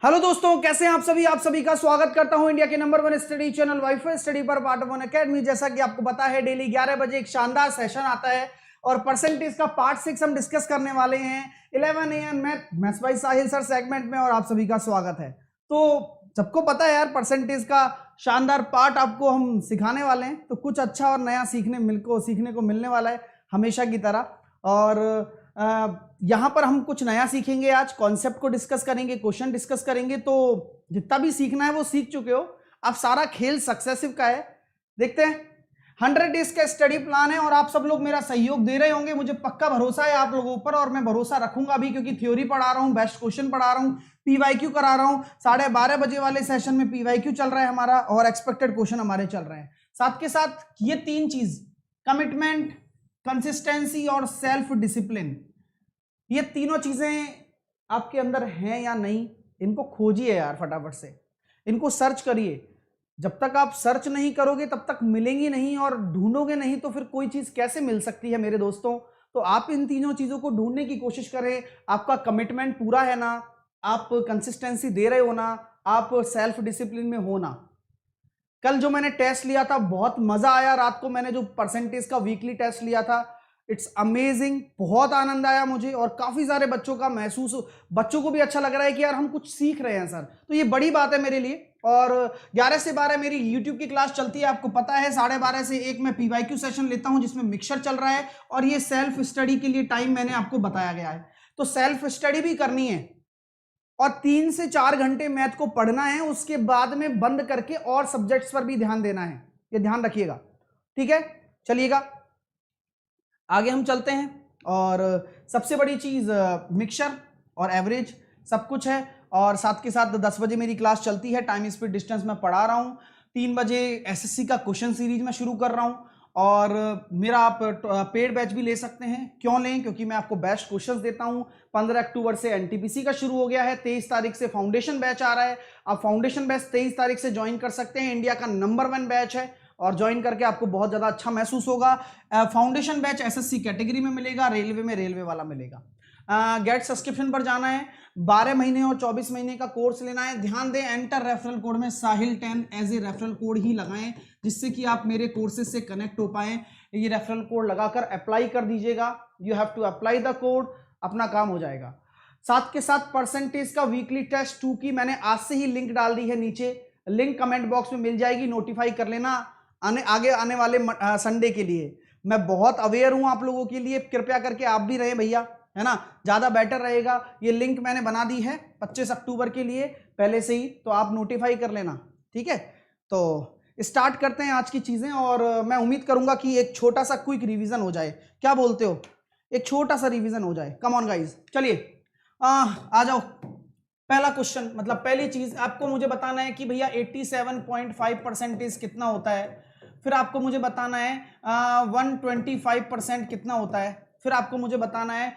Hello दोस्तों, कैसे हैं आप सभी का स्वागत करता हूं इंडिया के number 1 study channel wifi study पर पार्ट 1 एकेडमी। जैसा कि आपको पता है, डेली 11 बजे एक शानदार सेशन आता है और परसेंटेज का पार्ट 6 हम डिस्कस करने वाले हैं 11 AM maths by Sahil sir segment में, और आप सभी का स्वागत है। तो सबको पता है यार, परसेंटेज का शानदार पार्ट आपको हम सिखाने वाले हैं, तो कुछ अच्छा और नया सीखने को मिलने वाला है हमेशा की तरह। और यहां पर हम कुछ नया सीखेंगे, आज कॉन्सेप्ट को डिस्कस करेंगे, क्वेश्चन डिस्कस करेंगे। तो जितना भी सीखना है वो सीख चुके हो, अब सारा खेल सक्सेसिव का है। देखते हैं, 100 डेज का स्टडी प्लान है और आप सब लोग मेरा सहयोग दे रहे होंगे, मुझे पक्का भरोसा है आप लोगों पर, और मैं भरोसा रखूंगा भी, क्योंकि थ्योरी पढ़ा रहा हूं, बेस्ट क्वेश्चन पढ़ा रहा हूं, पीवाईक्यू करा रहा हूं। 12:30 बजे वाले सेशन में पीवाईक्यू चल रहा है हमारा और एक्सपेक्टेड क्वेश्चन हमारे चल रहे हैं। साथ के साथ ये तीन चीज, कमिटमेंट, कंसिस्टेंसी और सेल्फ डिसिप्लिन, ये तीनों चीजें आपके अंदर हैं या नहीं, इनको खोजिए यार फटाफट से, इनको सर्च करिए। जब तक आप सर्च नहीं करोगे तब तक मिलेंगी नहीं, और ढूंढोगे नहीं तो फिर कोई चीज कैसे मिल सकती है मेरे दोस्तों। तो आप इन तीनों चीजों को ढूंढने की कोशिश करें। आपका कमिटमेंट पूरा है ना, आप कंसिस्टेंसी दे रहे हो ना, आप सेल्फ डिसिप्लिन में हो ना। कल जो मैंने टेस्ट लिया था बहुत मजा आया, रात को मैंने जो परसेंटेज का वीकली टेस्ट लिया था, इट्स अमेजिंग, बहुत आनंद आया मुझे, और काफी सारे बच्चों को भी अच्छा लग रहा है कि यार हम कुछ सीख रहे हैं सर, तो ये बड़ी बात है मेरे लिए। और 11 से 12 मेरी यूट्यूब की क्लास चलती है, आपको पता है। 12:30 से 1 मैं पीवाईक्यू सेशन लेता हूं जिसमें मिक्सचर चल रहा है, और ये सेल्फ स्टडी के लिए टाइम मैंने आपको बताया गया है। तो सेल्फ स्टडी भी करनी है और 3 से 4 घंटे मैथ को पढ़ना है, उसके बाद में बंद करके और सब्जेक्ट्स पर भी ध्यान देना है, ये ध्यान रखिएगा, ठीक है। चलिएगा आगे हम चलते हैं, और सबसे बड़ी चीज मिक्सचर और एवरेज सब कुछ है। और साथ के साथ 10 बजे मेरी क्लास चलती है, टाइम स्पीड डिस्टेंस में पढ़ा रहा हूं। 3 बजे एसएससी का क्वेश्चन सीरीज में शुरू कर रहा हूं, और मेरा आप पेड बैच भी ले सकते हैं। क्यों लें? क्योंकि मैं आपको बेस्ट क्वेश्चंस देता हूं। 15 अक्टूबर से एनटीपीसी का शुरू हो गया है, 23 तारीख से फाउंडेशन बैच आ रहा है। आप फाउंडेशन बैच 23 तारीख से ज्वाइन कर सकते हैं, इंडिया का नंबर 1 बैच है, और ज्वाइन करके आपको बहुत ज्यादा अच्छा महसूस होगा। फाउंडेशन बैच एसएससी कैटेगरी में मिलेगा, रेलवे में रेलवे वाला मिलेगा। गेट सब्सक्रिप्शन पर जाना है, 12 महीने और 24 महीने का कोर्स लेना है। ध्यान दें, एंटर रेफरल कोड में साहिल 10 एज ए रेफरल कोड ही लगाएं, जिससे कि आप मेरे कोर्सेज से कनेक्ट हो पाए। ये रेफरल कोड लगाकर अप्लाई कर दीजिएगा, you have to apply the code, अपना काम हो जाएगा। साथ के साथ परसेंटेज का वीकली टेस्ट 2 की मैंने आज से ही लिंक डाल दी है, नीचे लिंक कमेंट बॉक्स में मिल जाएगी, नोटिफाई कर लेना आगे आने वाले संडे के लिए। मैं बहुत अवेयर हूं आप लोगों के लिए, कृपया करके आप भी रहे भैया, है ना, ज्यादा बेटर रहेगा। ये लिंक मैंने बना दी है 25 अक्टूबर के लिए पहले से ही, तो आप नोटिफाई कर लेना, ठीक है। तो स्टार्ट करते हैं आज की चीजें, और मैं उम्मीद करूंगा कि एक छोटा सा क्विक रिवीजन हो जाए। क्या बोलते हो? एक छोटा सा रिवीजन हो जाए, कम ऑन गाइज, चलिए आ जाओ। पहला क्वेश्चन, मतलब पहली चीज आपको मुझे बताना है कि भैया 87.5% कितना होता है। फिर आपको मुझे बताना है 125% कितना होता है। फिर आपको मुझे बताना है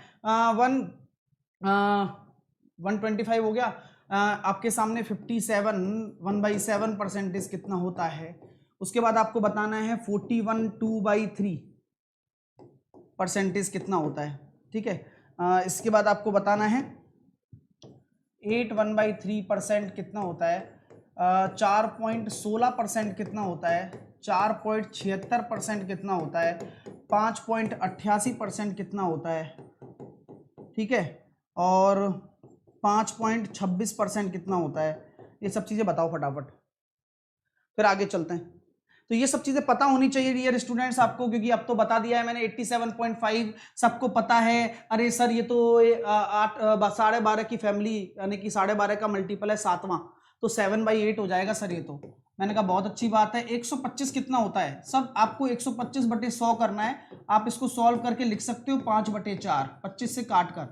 125 हो गया, आपके सामने 57 1/7% कितना होता है। उसके बाद आपको बताना है 41 2/3% कितना होता है, ठीक है। इसके बाद आपको बताना है 8 1/3% कितना होता है, 4.16% कितना होता है, 4.76% कितना होता है, 5.88% कितना होता है, ठीक है, और 5.26% कितना होता है। ये सब चीज़ें बताओ फटाफट, फिर आगे चलते हैं। तो ये सब चीजें पता होनी चाहिए डियर स्टूडेंट्स आपको, क्योंकि अब तो बता दिया है मैंने 87.5 सबको पता है। अरे सर ये तो 12.5 की फैमिली, यानी कि 12.5 का मल्टीपल है 7वां, तो 7/8 हो जाएगा सर। ये तो मैंने कहा बहुत अच्छी बात है। 125 कितना होता है? सब आपको 125/100 करना है। आप इसको सॉल्व करके लिख सकते हो 5/4, 25 से काट कर।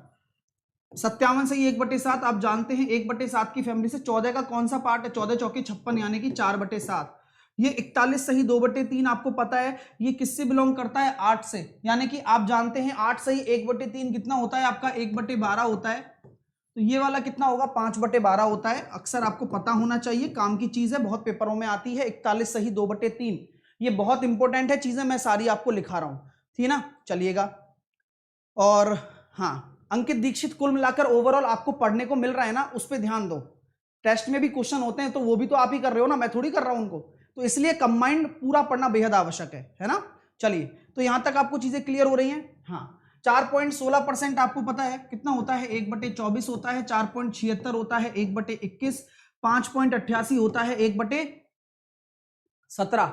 57 से 1/7 आप जानते हैं, 1/7 की फैमिली से 14 का कौन सा पार्ट है? 14 चौके 56, यानी कि 4/7। ये 41 सही 2/3 आपको पता है, ये किससे बिलोंग करता है? 8 से, यानी कि आप जानते हैं 8 सही 1/3 कितना होता है आपका? 1/12 होता है। तो ये वाला कितना होगा? 5/12 होता है। अक्सर आपको पता होना चाहिए, काम की चीज है, बहुत पेपरों में आती है। 41 सही 2/3, ये बहुत इंपॉर्टेंट है चीजें, मैं सारी आपको लिखा रहा हूं, ठीक ना। चलिएगा, और हाँ, अंकित दीक्षित, कुल मिलाकर ओवरऑल आपको पढ़ने को मिल रहा है ना, उस पर ध्यान दो। टेस्ट में भी क्वेश्चन होते हैं तो वो भी तो आप ही कर रहे हो ना, मैं थोड़ी कर रहा हूं उनको, तो इसलिए कंबाइंड पूरा पढ़ना बेहद आवश्यक है ना। चलिए, तो यहां तक आपको चीजें क्लियर हो रही हैं। हाँ, 4.16% आपको पता है कितना होता है, 1/24 होता है, 4.76 होता है 1/21, 5.88 होता है 1/17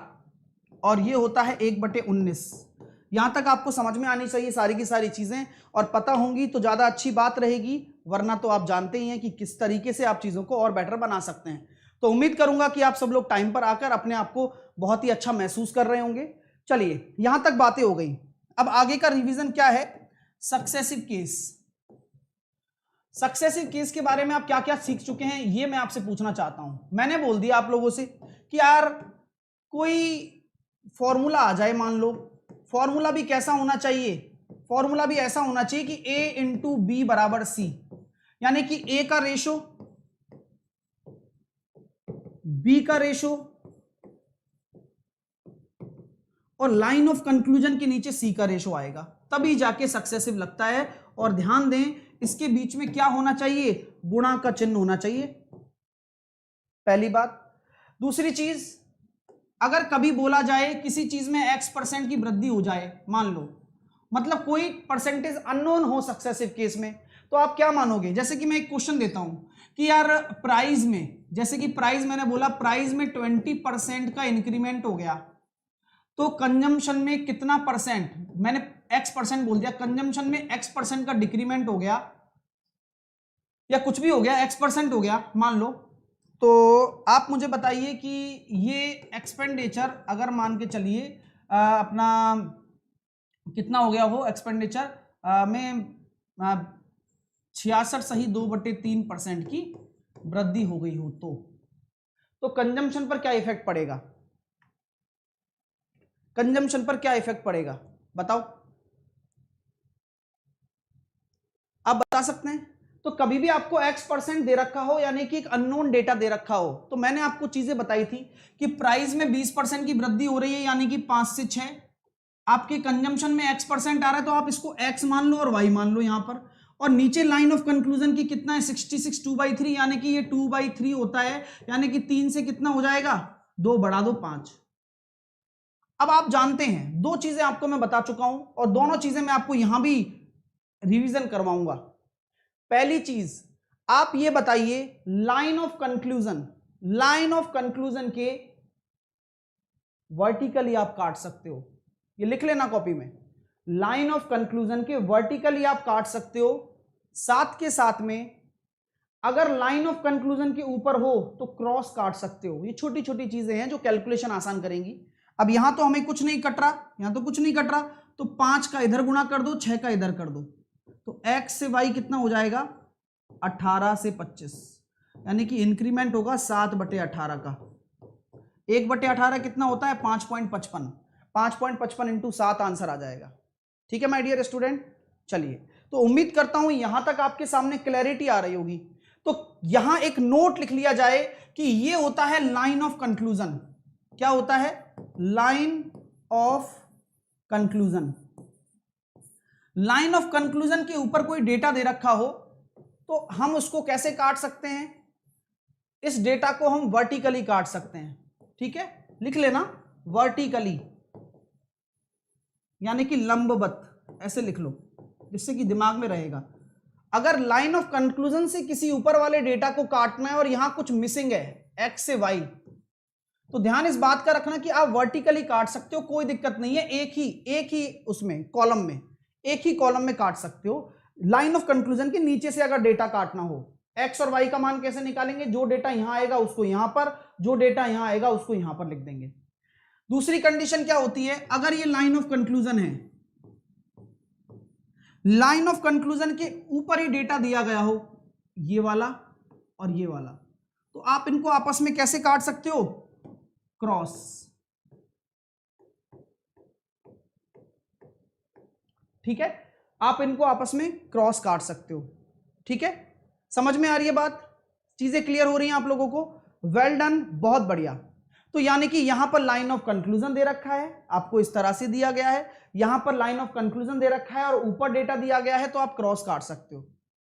और ये होता है 1/19। यहां तक आपको समझ में आनी चाहिए सारी की सारी चीजें, और पता होंगी तो ज्यादा अच्छी बात रहेगी, वरना तो आप जानते ही हैं कि किस तरीके से आप चीजों को और बेटर बना सकते हैं। तो उम्मीद करूंगा कि आप सब लोग टाइम पर आकर अपने आप को बहुत ही अच्छा महसूस कर रहे होंगे। चलिए, यहां तक बातें हो गई। अब आगे का रिवीजन क्या है, सक्सेसिव केस। सक्सेसिव केस के बारे में आप क्या क्या सीख चुके हैं ये मैं आपसे पूछना चाहता हूं। मैंने बोल दिया आप लोगों से कि यार कोई फॉर्मूला आ जाए, मान लो फॉर्मूला भी कैसा होना चाहिए, फॉर्मूला भी ऐसा होना चाहिए कि a इंटू बी बराबर सी, यानी कि a का रेशो, b का रेशो और लाइन ऑफ कंक्लूजन के नीचे c का रेशो आएगा, तभी जाके सक्सेसिव लगता है। और ध्यान दें, इसके बीच में क्या होना चाहिए, गुणा का चिन्ह होना चाहिए, पहली बात। दूसरी चीज, अगर कभी बोला जाए किसी चीज में x% की वृद्धि हो जाए, मान लो मतलब कोई परसेंटेज अननोन हो सक्सेसिव केस में, तो आप क्या मानोगे। जैसे कि मैं एक क्वेश्चन देता हूं कि यार प्राइस में, जैसे कि प्राइस मैंने बोला प्राइस में 20% का इंक्रीमेंट हो गया, तो कंजम्पशन में कितना परसेंट, मैंने x% बोल दिया, कंजम्पशन में x% का डिक्रीमेंट हो गया या कुछ भी हो गया, x% हो गया मान लो, तो आप मुझे बताइए कि ये एक्सपेंडिचर अगर मान के चलिए अपना कितना हो गया, वो एक्सपेंडिचर में 66 सही 2/3% की वृद्धि हो गई हो, तो कंजम्पशन पर क्या इफेक्ट पड़ेगा, कंजम्पशन पर क्या इफेक्ट पड़ेगा बताओ, आप बता सकते हैं। तो कभी भी आपको x% दे रखा हो, यानी कि एक अननोन डेटा दे रखा हो, तो मैंने आपको चीजें बताई थी कि प्राइस में 20% की वृद्धि हो रही है, यानी कि 5 से 6, आपके कंजम्पशन में x% आ रहा है, तो आप इसको x मान लो और y मान लो यहां पर, और नीचे लाइन ऑफ कंक्लूजन की कितना है 66 2/3, यानी कि ये 2/3 होता है, यानी कि 3 से कितना हो जाएगा 2 बढ़ा दो 5। अब आप जानते हैं दो चीजें आपको मैं बता चुका हूं, और दोनों चीजें मैं आपको यहां भी रिवीजन करवाऊंगा। पहली चीज, आप ये बताइए line of conclusion, line of conclusion के वर्टिकली आप काट सकते हो, ये लिख लेना कॉपी में, लाइन ऑफ कंक्लूजन के वर्टिकली आप काट सकते हो, साथ के साथ में अगर लाइन ऑफ कंक्लूजन के ऊपर हो तो क्रॉस काट सकते हो। ये छोटी छोटी चीजें हैं जो कैलकुलेशन आसान करेंगी। अब यहां तो हमें कुछ नहीं कट रहा, यहां तो कुछ नहीं कट रहा, तो 5 का इधर गुणा कर दो, 6 का इधर कर दो, तो x से y कितना हो जाएगा 18 से 25, यानी कि इंक्रीमेंट होगा 7/18 का, 1/18 कितना होता है 5.55, 5.55 इंटू 7 आंसर आ जाएगा। ठीक है माय डियर स्टूडेंट, चलिए, तो उम्मीद करता हूं यहां तक आपके सामने क्लैरिटी आ रही होगी। तो यहां एक नोट लिख लिया जाए कि ये होता है लाइन ऑफ कंक्लूजन। क्या होता है, line of conclusion. Line of conclusion के ऊपर कोई डेटा दे रखा हो तो हम उसको कैसे काट सकते हैं, इस डेटा को हम वर्टिकली काट सकते हैं। ठीक है, लिख लेना वर्टिकली, यानी कि लंबवत, ऐसे लिख लो जिससे कि दिमाग में रहेगा। अगर लाइन ऑफ कंक्लूजन से किसी ऊपर वाले डेटा को काटना है और यहां कुछ मिसिंग है x से y, तो ध्यान इस बात का रखना कि आप वर्टिकली काट सकते हो, कोई दिक्कत नहीं है, एक ही उसमें कॉलम में, एक ही कॉलम में काट सकते हो। लाइन ऑफ कंक्लूजन के नीचे से अगर डेटा काटना हो, x और y का मान कैसे निकालेंगे, जो डेटा यहां आएगा उसको यहां पर, जो डेटा यहां आएगा उसको यहां पर लिख देंगे। दूसरी कंडीशन क्या होती है, अगर ये लाइन ऑफ कंक्लूजन है, लाइन ऑफ कंक्लूजन के ऊपर ही डेटा दिया गया हो, ये वाला और ये वाला, तो आप इनको आपस में कैसे काट सकते हो, क्रॉस। ठीक है, आप इनको आपस में क्रॉस काट सकते हो। ठीक है, समझ में आ रही है बात, चीजें क्लियर हो रही हैं आप लोगों को, वेल डन, बहुत बढ़िया। तो यानी कि यहां पर लाइन ऑफ कंक्लूजन दे रखा है, आपको इस तरह से दिया गया है, यहां पर लाइन ऑफ कंक्लूजन दे रखा है और ऊपर डेटा दिया गया है, तो आप क्रॉस काट सकते हो।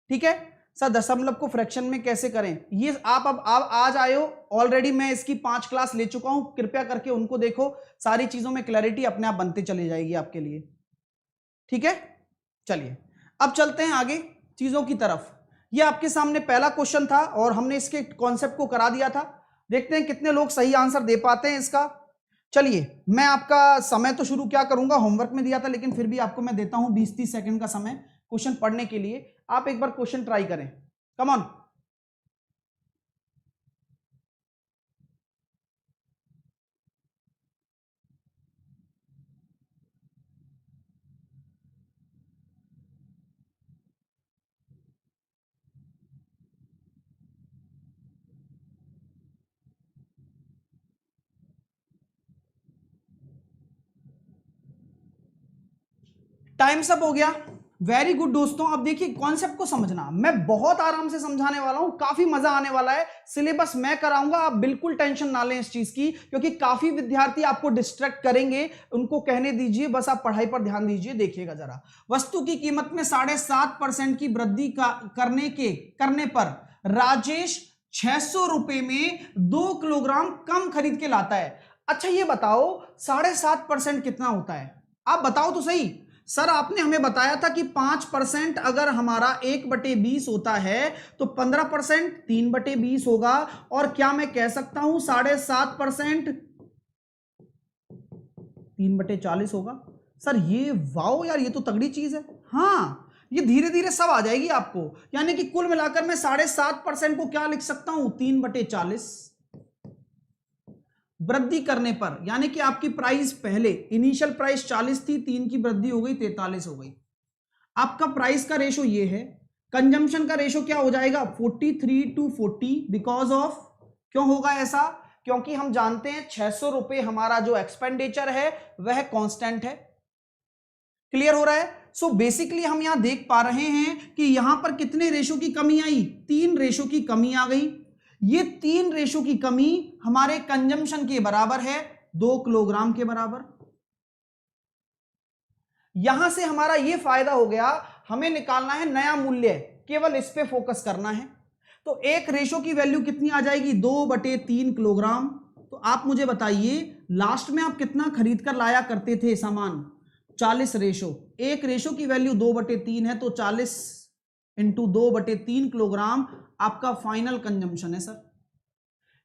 ठीक है, सर दशमलव को फ्रैक्शन में कैसे करें, ये आप अब आप आज आए हो, ऑलरेडी मैं इसकी 5 क्लास ले चुका हूं, कृपया करके उनको देखो, सारी चीजों में क्लैरिटी अपने आप बनते चली जाएगी आपके लिए। ठीक है, चलिए अब चलते हैं आगे चीजों की तरफ। ये आपके सामने पहला क्वेश्चन था और हमने इसके कॉन्सेप्ट को करा दिया था। देखते हैं कितने लोग सही आंसर दे पाते हैं इसका। चलिए मैं आपका समय तो शुरू क्या करूंगा, होमवर्क में दिया था लेकिन फिर भी आपको मैं देता हूं 20-30 सेकंड का समय क्वेश्चन पढ़ने के लिए। आप एक बार क्वेश्चन ट्राई करें, कम ऑन। टाइम्स अप हो गया, वेरी गुड दोस्तों। अब देखिए कॉन्सेप्ट को समझना, मैं बहुत आराम से समझाने वाला हूं, काफी मजा आने वाला है। सिलेबस मैं कराऊंगा, आप बिल्कुल टेंशन ना लें इस चीज की, क्योंकि काफी विद्यार्थी आपको डिस्ट्रैक्ट करेंगे, उनको कहने दीजिए, बस आप पढ़ाई पर ध्यान दीजिए। देखिएगा जरा, वस्तु की कीमत में 7.5% की वृद्धि करने पर राजेश 600 रुपए में 2 किलोग्राम कम खरीद के लाता है। अच्छा ये बताओ 7.5% कितना होता है, आप बताओ तो सही। सर आपने हमें बताया था कि 5% अगर हमारा 1/20 होता है तो 15% 3/20 होगा, और क्या मैं कह सकता हूं 7.5% 3/40 होगा। सर ये वाओ यार, ये तो तगड़ी चीज है। हाँ ये धीरे धीरे सब आ जाएगी आपको, यानी कि कुल मिलाकर मैं 7.5% को क्या लिख सकता हूं 3/40 वृद्धि करने पर, यानी कि आपकी प्राइस पहले इनिशियल प्राइस 40 थी, 3 की वृद्धि हो गई 43 हो गई। आपका प्राइस का रेशो ये है, कंजम्पशन का रेशो क्या हो जाएगा 43:40, बिकॉज ऑफ, क्यों होगा ऐसा, क्योंकि हम जानते हैं 600 रुपए हमारा जो एक्सपेंडिचर है वह कांस्टेंट है। क्लियर हो रहा है। सो बेसिकली हम यहां देख पा रहे हैं कि यहां पर कितने रेशो की कमी आई, 3 रेशो की कमी आ गई। ये 3 रेशो की कमी हमारे कंजम्पशन के बराबर है, 2 किलोग्राम के बराबर। यहां से हमारा ये फायदा हो गया, हमें निकालना है नया मूल्य, केवल इस पे फोकस करना है। तो एक रेशो की वैल्यू कितनी आ जाएगी 2/3 किलोग्राम। तो आप मुझे बताइए लास्ट में आप कितना खरीद कर लाया करते थे सामान, 40 रेशो। एक रेशो की वैल्यू 2/3 है, तो 40 इंटू 2/3 किलोग्राम आपका फाइनल कंजम्पशन है। सर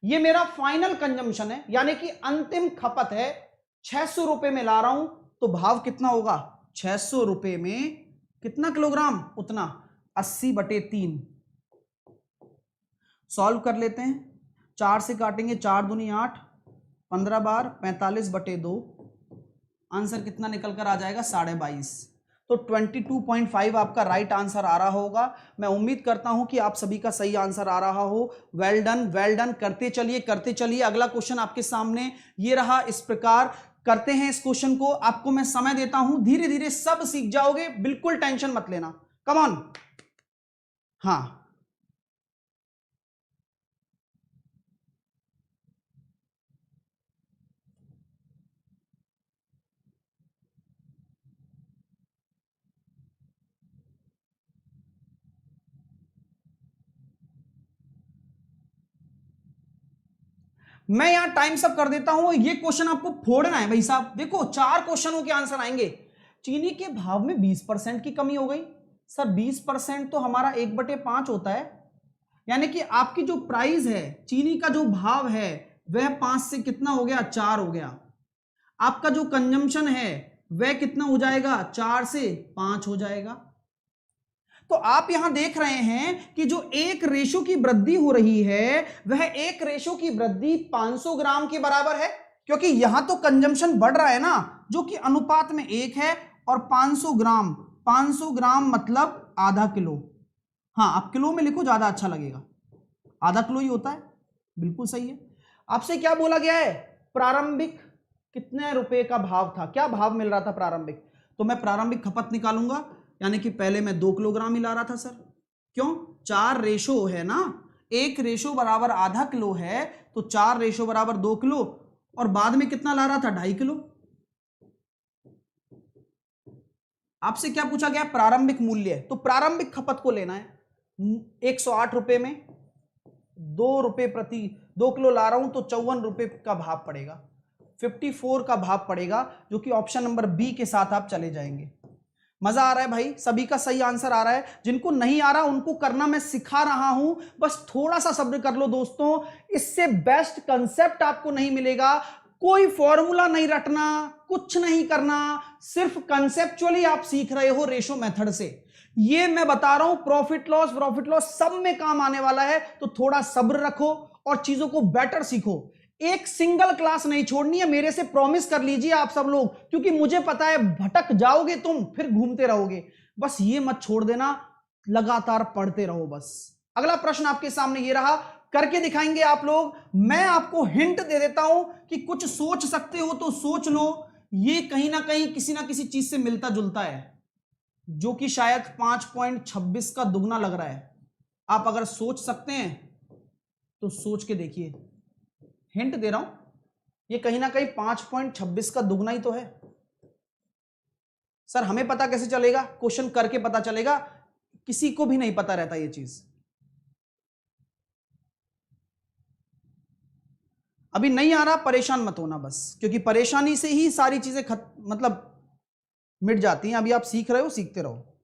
ये मेरा फाइनल कंजम्पशन है, यानी कि अंतिम खपत है। 600 रुपए में ला रहा हूं तो भाव कितना होगा, 600 रुपए में कितना किलोग्राम, उतना 80/3। सॉल्व कर लेते हैं, 4 से काटेंगे, 4 दूनी 8, 15 बार 45/2, आंसर कितना निकल कर आ जाएगा 22.5। तो 22.5 आपका राइट आंसर आ रहा होगा। मैं उम्मीद करता हूं कि आप सभी का सही आंसर आ रहा हो। वेल डन, वेल डन, करते चलिए करते चलिए। अगला क्वेश्चन आपके सामने ये रहा, इस प्रकार करते हैं इस क्वेश्चन को। आपको मैं समय देता हूं, धीरे धीरे सब सीख जाओगे, बिल्कुल टेंशन मत लेना। Come on. हाँ मैं यहां टाइम सब कर देता हूं। ये क्वेश्चन आपको फोड़ना है भाई साहब। देखो 4 क्वेश्चनों के आंसर आएंगे। चीनी के भाव में 20% की कमी हो गई। सर 20% तो हमारा 1/5 होता है, यानी कि आपकी जो प्राइस है, चीनी का जो भाव है वह 5 से कितना हो गया, 4 हो गया। आपका जो कंजम्पशन है वह कितना हो जाएगा, 4 से 5 हो जाएगा। तो आप यहां देख रहे हैं कि जो एक रेशो की वृद्धि हो रही है वह एक रेशो की वृद्धि 500 ग्राम के बराबर है, क्योंकि यहां तो कंजम्पशन बढ़ रहा है ना, जो कि अनुपात में 1 है, और 500 ग्राम मतलब आधा किलो। हाँ आप किलो में लिखो, ज्यादा अच्छा लगेगा, आधा किलो ही होता है, बिल्कुल सही है। आपसे क्या बोला गया है, प्रारंभिक कितने रुपए का भाव था, क्या भाव मिल रहा था प्रारंभिक, तो मैं प्रारंभिक खपत निकालूंगा, यानी कि पहले मैं 2 किलोग्राम ही ला रहा था। सर क्यों, 4 रेशो है ना, 1 रेशो बराबर आधा किलो है, तो 4 रेशो बराबर 2 किलो, और बाद में कितना ला रहा था, 2.5 किलो। आपसे क्या पूछा गया, प्रारंभिक मूल्य, तो प्रारंभिक खपत को लेना है। 108 में 2 रुपए प्रति 2 किलो ला रहा हूं तो 54 रुपए का भाव पड़ेगा, 54 का भाव पड़ेगा, जो कि ऑप्शन नंबर बी के साथ आप चले जाएंगे। मजा आ रहा है भाई? सभी का सही आंसर आ रहा है। जिनको नहीं आ रहा उनको करना मैं सिखा रहा हूं, बस थोड़ा सा सब्र कर लो दोस्तों। इससे बेस्ट कंसेप्ट आपको नहीं मिलेगा। कोई फॉर्मूला नहीं रटना, कुछ नहीं करना, सिर्फ कंसेप्चुअली आप सीख रहे हो रेशो मेथड से। ये मैं बता रहा हूं, प्रॉफिट लॉस सब में काम आने वाला है। तो थोड़ा सब्र रखो और चीजों को बेटर सीखो। एक सिंगल क्लास नहीं छोड़नी है, मेरे से प्रॉमिस कर लीजिए आप सब लोग, क्योंकि मुझे पता है भटक जाओगे तुम, फिर घूमते रहोगे। बस ये मत छोड़ देना, लगातार पढ़ते रहो बस। अगला प्रश्न आपके सामने ये रहा, करके दिखाएंगे आप लोग। मैं आपको हिंट दे देता हूं कि कुछ सोच सकते हो तो सोच लो। ये कहीं ना कहीं किसी ना किसी चीज से मिलता जुलता है, जो कि शायद 5.26 का दुगना लग रहा है। आप अगर सोच सकते हैं तो सोच के देखिए। हिंट दे रहा हूं, ये कहीं ना कहीं 5.26 का दुगना ही तो है। सर हमें पता कैसे चलेगा? क्वेश्चन करके पता चलेगा, किसी को भी नहीं पता रहता ये चीज। अभी नहीं आ रहा, परेशान मत होना बस, क्योंकि परेशानी से ही सारी चीजें मतलब मिट जाती हैं। अभी आप सीख रहे हो, सीखते रहो।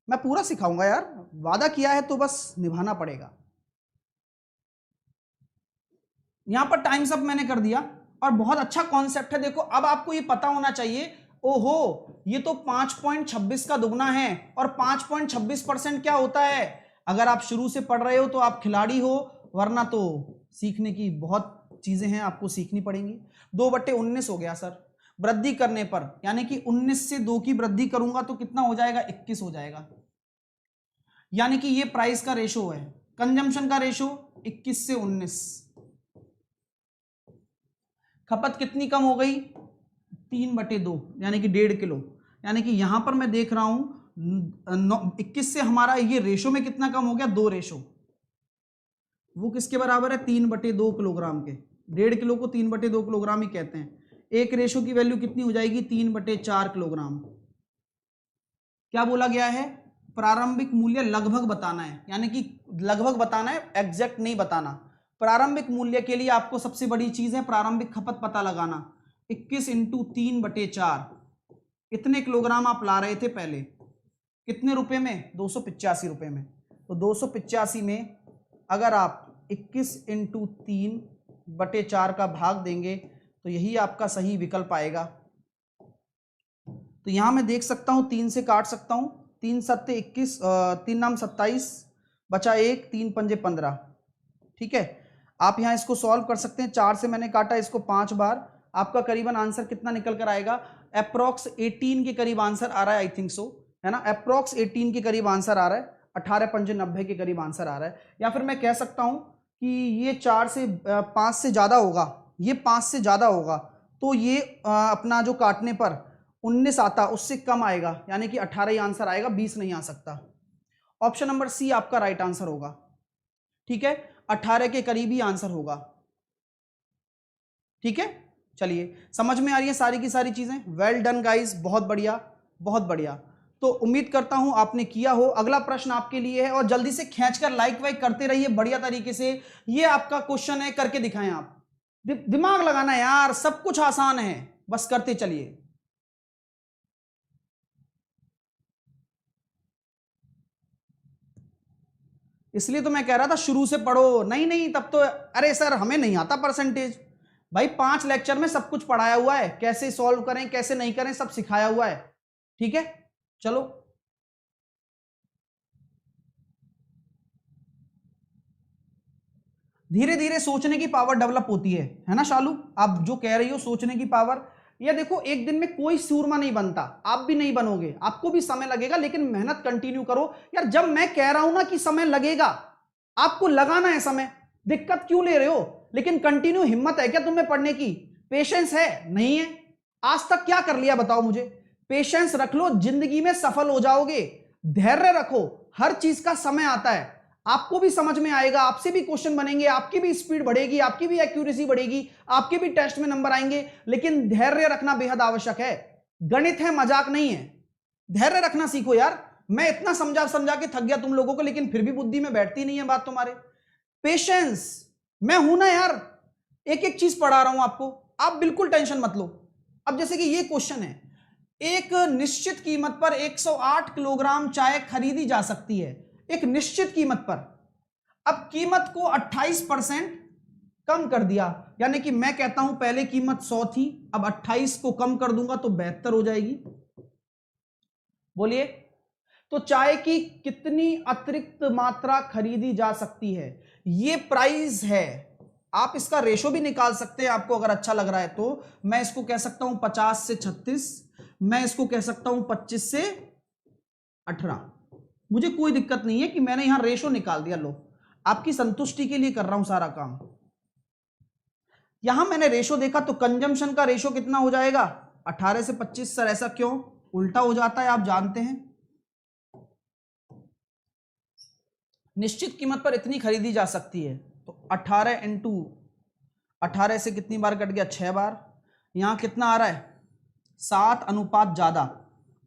मैं पूरा सिखाऊंगा यार, वादा किया है तो बस निभाना पड़ेगा। यहां पर टाइम्स अप मैंने कर दिया, और बहुत अच्छा कॉन्सेप्ट है। देखो अब आपको ये पता होना चाहिए, ओहो ये तो 5.26 का दुगना है, और 5.26% क्या होता है? अगर आप शुरू से पढ़ रहे हो तो आप खिलाड़ी हो, वरना तो सीखने की बहुत चीजें हैं, आपको सीखनी पड़ेंगी। 2/19 हो गया सर, वृद्धि करने पर, यानी कि 19 से 2 की वृद्धि करूंगा तो कितना हो जाएगा? 21 हो जाएगा। यानी कि ये प्राइस का रेशो है, कंजम्पशन का रेशो 21 से 19। खपत कितनी कम हो गई? 3/2, यानी कि 1.5 किलो। यानी कि यहां पर मैं देख रहा हूं 21 से हमारा ये रेशो में कितना कम हो गया? 2 रेशो। वो किसके बराबर है? 3/2 किलोग्राम के। 1.5 किलो को 3/2 किलोग्राम ही कहते हैं। एक रेशो की वैल्यू कितनी हो जाएगी? 3/4 किलोग्राम। क्या बोला गया है? प्रारंभिक मूल्य लगभग बताना है, यानी कि लगभग बताना है, एग्जैक्ट नहीं बताना। प्रारंभिक मूल्य के लिए आपको सबसे बड़ी चीज है प्रारंभिक खपत पता लगाना। 21 × 3/4, इतने किलोग्राम आप ला रहे थे पहले, कितने रुपए में? 285 रुपए में। तो 285 में अगर आप 21 × 3/4 का भाग देंगे तो यही आपका सही विकल्प आएगा। तो यहां मैं देख सकता हूं, 3 से काट सकता हूं, 3 7 21, 3 नाम 27, बचा 1, 3 पंजे 15। ठीक है, आप यहां इसको सॉल्व कर सकते हैं। 4 से मैंने काटा इसको 5 बार, आपका करीबन आंसर कितना निकल कर आएगा? अप्रोक्स 18 के करीब आंसर आ रहा है, आई थिंक सो, है ना। अप्रोक्स 18 के करीब आंसर आ रहा है, 18 पंजे 90 के करीब आंसर आ रहा है। या फिर मैं कह सकता हूं कि ये 4 से 5 से ज्यादा होगा, ये 5 से ज्यादा होगा, तो ये अपना जो काटने पर 19 आता, उससे कम आएगा, यानी कि 18 ही आंसर आएगा, 20 नहीं आ सकता। ऑप्शन नंबर सी आपका राइट आंसर होगा। ठीक है, 18 के करीब ही आंसर होगा। ठीक है, चलिए समझ में आ रही है सारी की सारी चीजें। वेल डन गाइस, बहुत बढ़िया, बहुत बढ़िया। तो उम्मीद करता हूं आपने किया हो। अगला प्रश्न आपके लिए है, और जल्दी से खींचकर लाइक वाइक करते रहिए बढ़िया तरीके से। ये आपका क्वेश्चन है, करके दिखाएं आप। दिमाग लगाना यार, सब कुछ आसान है, बस करते चलिए। इसलिए तो मैं कह रहा था शुरू से पढ़ो। नहीं नहीं, तब तो अरे सर हमें नहीं आता परसेंटेज। भाई 5 लेक्चर में सब कुछ पढ़ाया हुआ है, कैसे सॉल्व करें कैसे नहीं करें सब सिखाया हुआ है। ठीक है, चलो। धीरे धीरे सोचने की पावर डेवलप होती है ना शालू? आप जो कह रही हो सोचने की पावर, ये देखो एक दिन में कोई सूरमा नहीं बनता, आप भी नहीं बनोगे, आपको भी समय लगेगा, लेकिन मेहनत कंटिन्यू करो यार। जब मैं कह रहा हूं ना कि समय लगेगा, आपको लगाना है समय, दिक्कत क्यों ले रहे हो? लेकिन कंटिन्यू हिम्मत है क्या तुम्हें पढ़ने की? पेशेंस है? नहीं है। आज तक क्या कर लिया बताओ मुझे? पेशेंस रख लो, जिंदगी में सफल हो जाओगे। धैर्य रखो, हर चीज का समय आता है, आपको भी समझ में आएगा, आपसे भी क्वेश्चन बनेंगे, आपकी भी स्पीड बढ़ेगी, आपकी भी एक्यूरेसी बढ़ेगी, आपके भी टेस्ट में नंबर आएंगे। लेकिन धैर्य रखना बेहद आवश्यक है। गणित है, मजाक नहीं है। धैर्य रखना सीखो यार। मैं इतना समझा समझा के थक गया तुम लोगों को, लेकिन फिर भी बुद्धि में बैठती नहीं है बात तुम्हारे। पेशेंस, मैं हूं ना यार, एक एक चीज पढ़ा रहा हूं आपको, आप बिल्कुल टेंशन मत लो। अब जैसे कि ये क्वेश्चन है, एक निश्चित कीमत पर 108 किलोग्राम चाय खरीदी जा सकती है, एक निश्चित कीमत पर। अब कीमत को 28% कम कर दिया, यानी कि मैं कहता हूं पहले कीमत 100 थी, अब 28 को कम कर दूंगा तो 72 हो जाएगी। बोलिए, तो चाय की कितनी अतिरिक्त मात्रा खरीदी जा सकती है, ये प्राइस है। आप इसका रेशो भी निकाल सकते हैं आपको अगर अच्छा लग रहा है तो। मैं इसको कह सकता हूं 50 से 36, मैं इसको कह सकता हूं 25 से 18, मुझे कोई दिक्कत नहीं है कि मैंने यहां रेशो निकाल दिया। लो, आपकी संतुष्टि के लिए कर रहा हूं सारा काम। यहां मैंने रेशो देखा तो कंजम्पशन का रेशो कितना हो जाएगा, 18 से 25। सर ऐसा क्यों, उल्टा हो जाता है आप जानते हैं। निश्चित कीमत पर इतनी खरीदी जा सकती है तो 18 इंटू 18 से कितनी बार कट गया, 6 बार। यहां कितना आ रहा है, 7 अनुपात ज्यादा।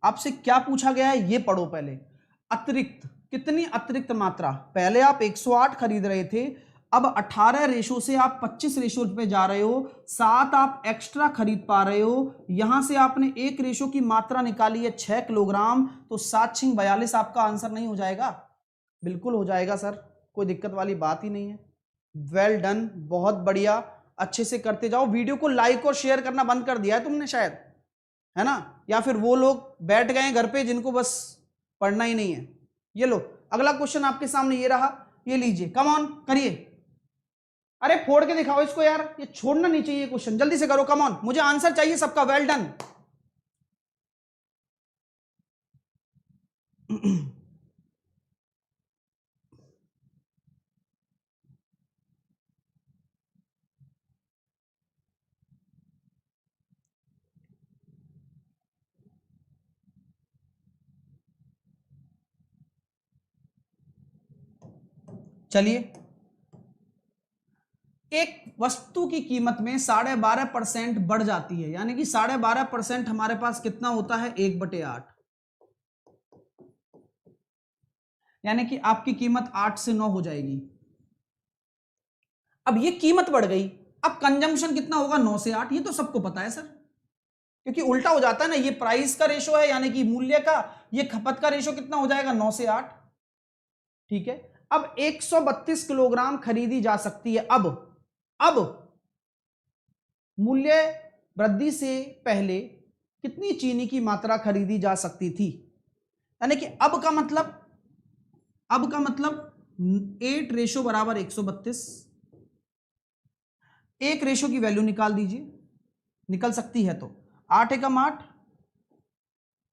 आपसे क्या पूछा गया है ये पढ़ो पहले। अतिरिक्त, कितनी अतिरिक्त मात्रा, पहले आप 108 खरीद रहे थे, अब 18 रेशो से आप 25 रेशो पे जा रहे हो, 7 आप एक्स्ट्रा खरीद पा रहे हो। यहां से आपने एक रेशो की मात्रा निकाली है 6 किलोग्राम, तो 7 6 42 आपका आंसर नहीं हो जाएगा? बिल्कुल हो जाएगा सर, कोई दिक्कत वाली बात ही नहीं है। वेल डन, बहुत बढ़िया, अच्छे से करते जाओ। वीडियो को लाइक और शेयर करना बंद कर दिया है तुमने शायद, है ना? या फिर वो लोग बैठ गए घर पे जिनको बस पढ़ना ही नहीं है। ये लो, अगला क्वेश्चन आपके सामने ये रहा, ये लीजिए, कम ऑन करिए। अरे फोड़ के दिखाओ इसको यार, ये छोड़ना नहीं चाहिए क्वेश्चन, जल्दी से करो, कम ऑन, मुझे आंसर चाहिए सबका। Well done. चलिए, एक वस्तु की कीमत में 12.5% बढ़ जाती है, यानी कि 12.5% हमारे पास कितना होता है, 1/8, यानी कि आपकी कीमत 8 से 9 हो जाएगी। अब ये कीमत बढ़ गई, अब कंजम्पशन कितना होगा, 9 से 8, ये तो सबको पता है सर, क्योंकि उल्टा हो जाता है ना, ये प्राइस का रेशो है यानी कि मूल्य का, ये खपत का रेशो कितना हो जाएगा, 9 से 8। ठीक है, अब 132 किलोग्राम खरीदी जा सकती है। अब मूल्य वृद्धि से पहले कितनी चीनी की मात्रा खरीदी जा सकती थी, यानी कि अब का मतलब 8 रेशो बराबर 132। एक रेशो की वैल्यू निकाल दीजिए, निकल सकती है तो 8 एकम 8,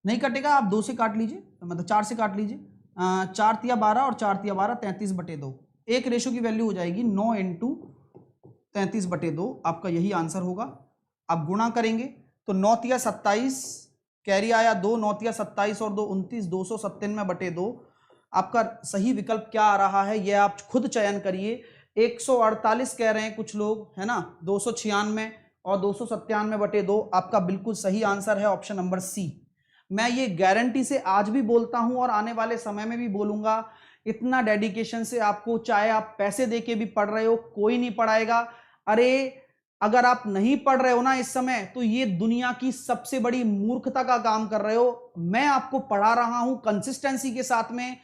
नहीं कटेगा, आप 2 से काट लीजिए, मतलब 4 से काट लीजिए, 4 तिया 12 और 4 तिया 12, 33/2। एक रेशो की वैल्यू हो जाएगी 9 इंटू 33/2, आपका यही आंसर होगा। आप गुणा करेंगे तो 9 तिया 27, कैरी आया 2, 9 तिया 27 और 2 29, 297/2। आपका सही विकल्प क्या आ रहा है ये आप खुद चयन करिए। 148 कह रहे हैं कुछ लोग, है ना, 296 और 297/2 आपका बिल्कुल सही आंसर है, ऑप्शन नंबर सी। मैं ये गारंटी से आज भी बोलता हूं और आने वाले समय में भी बोलूंगा, इतना डेडिकेशन से आपको, चाहे आप पैसे देके भी पढ़ रहे हो, कोई नहीं पढ़ाएगा। अरे अगर आप नहीं पढ़ रहे हो ना इस समय, तो ये दुनिया की सबसे बड़ी मूर्खता का काम कर रहे हो। मैं आपको पढ़ा रहा हूं कंसिस्टेंसी के साथ में,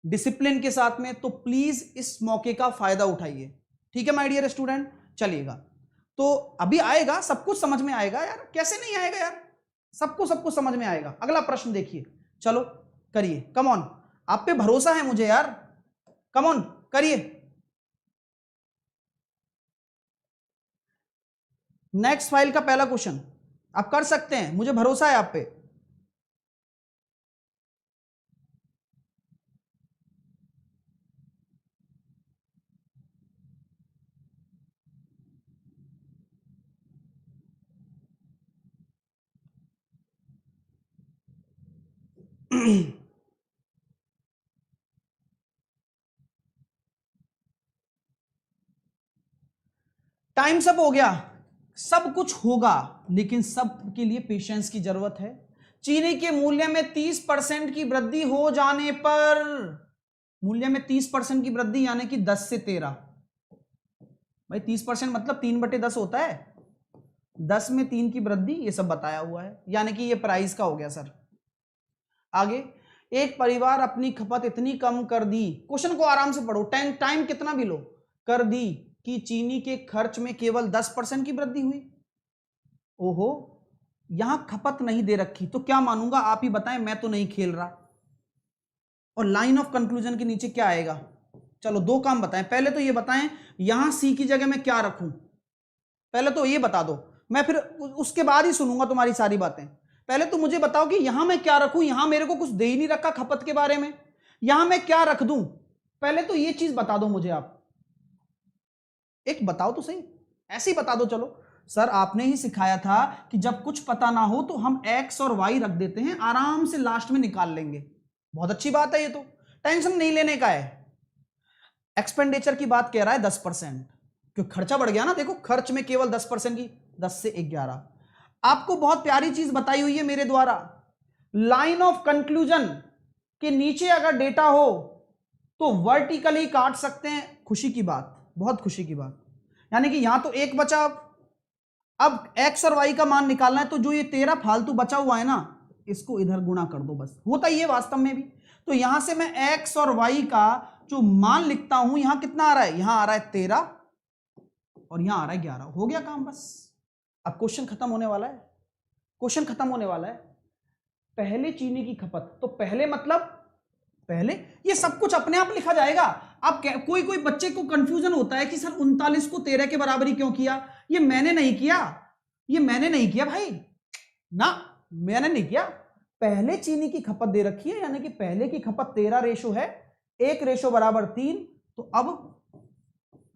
डिसिप्लिन के साथ में, तो प्लीज इस मौके का फायदा उठाइए। ठीक है माय डियर स्टूडेंट, चलिएगा। तो अभी आएगा, सब कुछ समझ में आएगा यार, कैसे नहीं आएगा यार, सबको समझ में आएगा। अगला प्रश्न देखिए, चलो करिए, कम ऑन, आप पे भरोसा है मुझे यार, कम ऑन करिए। नेक्स्ट फाइल का पहला क्वेश्चन आप कर सकते हैं, मुझे भरोसा है आप पे। टाइम सब हो गया, सब कुछ होगा, लेकिन सब के लिए पेशेंस की जरूरत है। चीनी के मूल्य में 30% की वृद्धि हो जाने पर, मूल्य में 30% की वृद्धि यानी कि 10 से 13, भाई 30% मतलब 3/10 होता है, 10 में 3 की वृद्धि, ये सब बताया हुआ है, यानी कि ये प्राइस का हो गया सर। आगे, एक परिवार अपनी खपत इतनी कम कर दी, क्वेश्चन को आराम से पढ़ो, टाइम कितना भी लो, कर दी कि चीनी के खर्च में केवल 10% की वृद्धि हुई। ओहो, यहां खपत नहीं दे रखी, तो क्या मानूंगा आप ही बताएं, मैं तो नहीं खेल रहा। और लाइन ऑफ कंक्लूजन के नीचे क्या आएगा, चलो दो काम बताएं, पहले तो ये बताएं यहां सी की जगह मैं क्या रखूं, पहले तो ये बता दो, मैं फिर उसके बाद ही सुनूंगा तुम्हारी सारी बातें। पहले तो मुझे बताओ कि यहां मैं क्या रखूं, यहां मेरे को कुछ दे ही नहीं रखा खपत के बारे में, यहां मैं क्या रख दूं, पहले तो ये चीज बता दो मुझे आप, एक बताओ तो सही, ऐसे ही बता दो। चलो सर आपने ही सिखाया था कि जब कुछ पता ना हो तो हम एक्स और वाई रख देते हैं, आराम से लास्ट में निकाल लेंगे, बहुत अच्छी बात है, ये तो टेंशन नहीं लेने का है। एक्सपेंडिचर की बात कह रहा है 10%, क्योंकि खर्चा बढ़ गया ना, देखो खर्च में केवल 10% की, 10 से 11। आपको बहुत प्यारी चीज बताई हुई है मेरे द्वारा, लाइन ऑफ कंक्लूजन के नीचे अगर डेटा हो तो वर्टिकली काट सकते हैं, खुशी की बात, बहुत खुशी की बात, यानी कि यहां तो एक बचा, अब एक्स और वाई का मान निकालना है, तो जो ये 13 फालतू बचा हुआ है ना, इसको इधर गुणा कर दो, बस होता ही है वास्तव में भी। तो यहां से मैं एक्स और वाई का जो मान लिखता हूं, यहां कितना आ रहा है, यहां आ रहा है 13 और यहां आ रहा है 11, हो गया काम बस। अब क्वेश्चन खत्म होने वाला है, क्वेश्चन खत्म होने वाला है। पहले चीनी की खपत, तो पहले मतलब पहले, ये सब कुछ अपने आप लिखा जाएगा। अब कोई कोई बच्चे को कंफ्यूजन होता है कि सर 39 को 13 के बराबर ही क्यों किया, ये मैंने नहीं किया, ये मैंने नहीं किया भाई ना, मैंने नहीं किया। पहले चीनी की खपत दे रखी है, यानी कि पहले की खपत 13 रेशो है, 1 रेशो बराबर 3, तो अब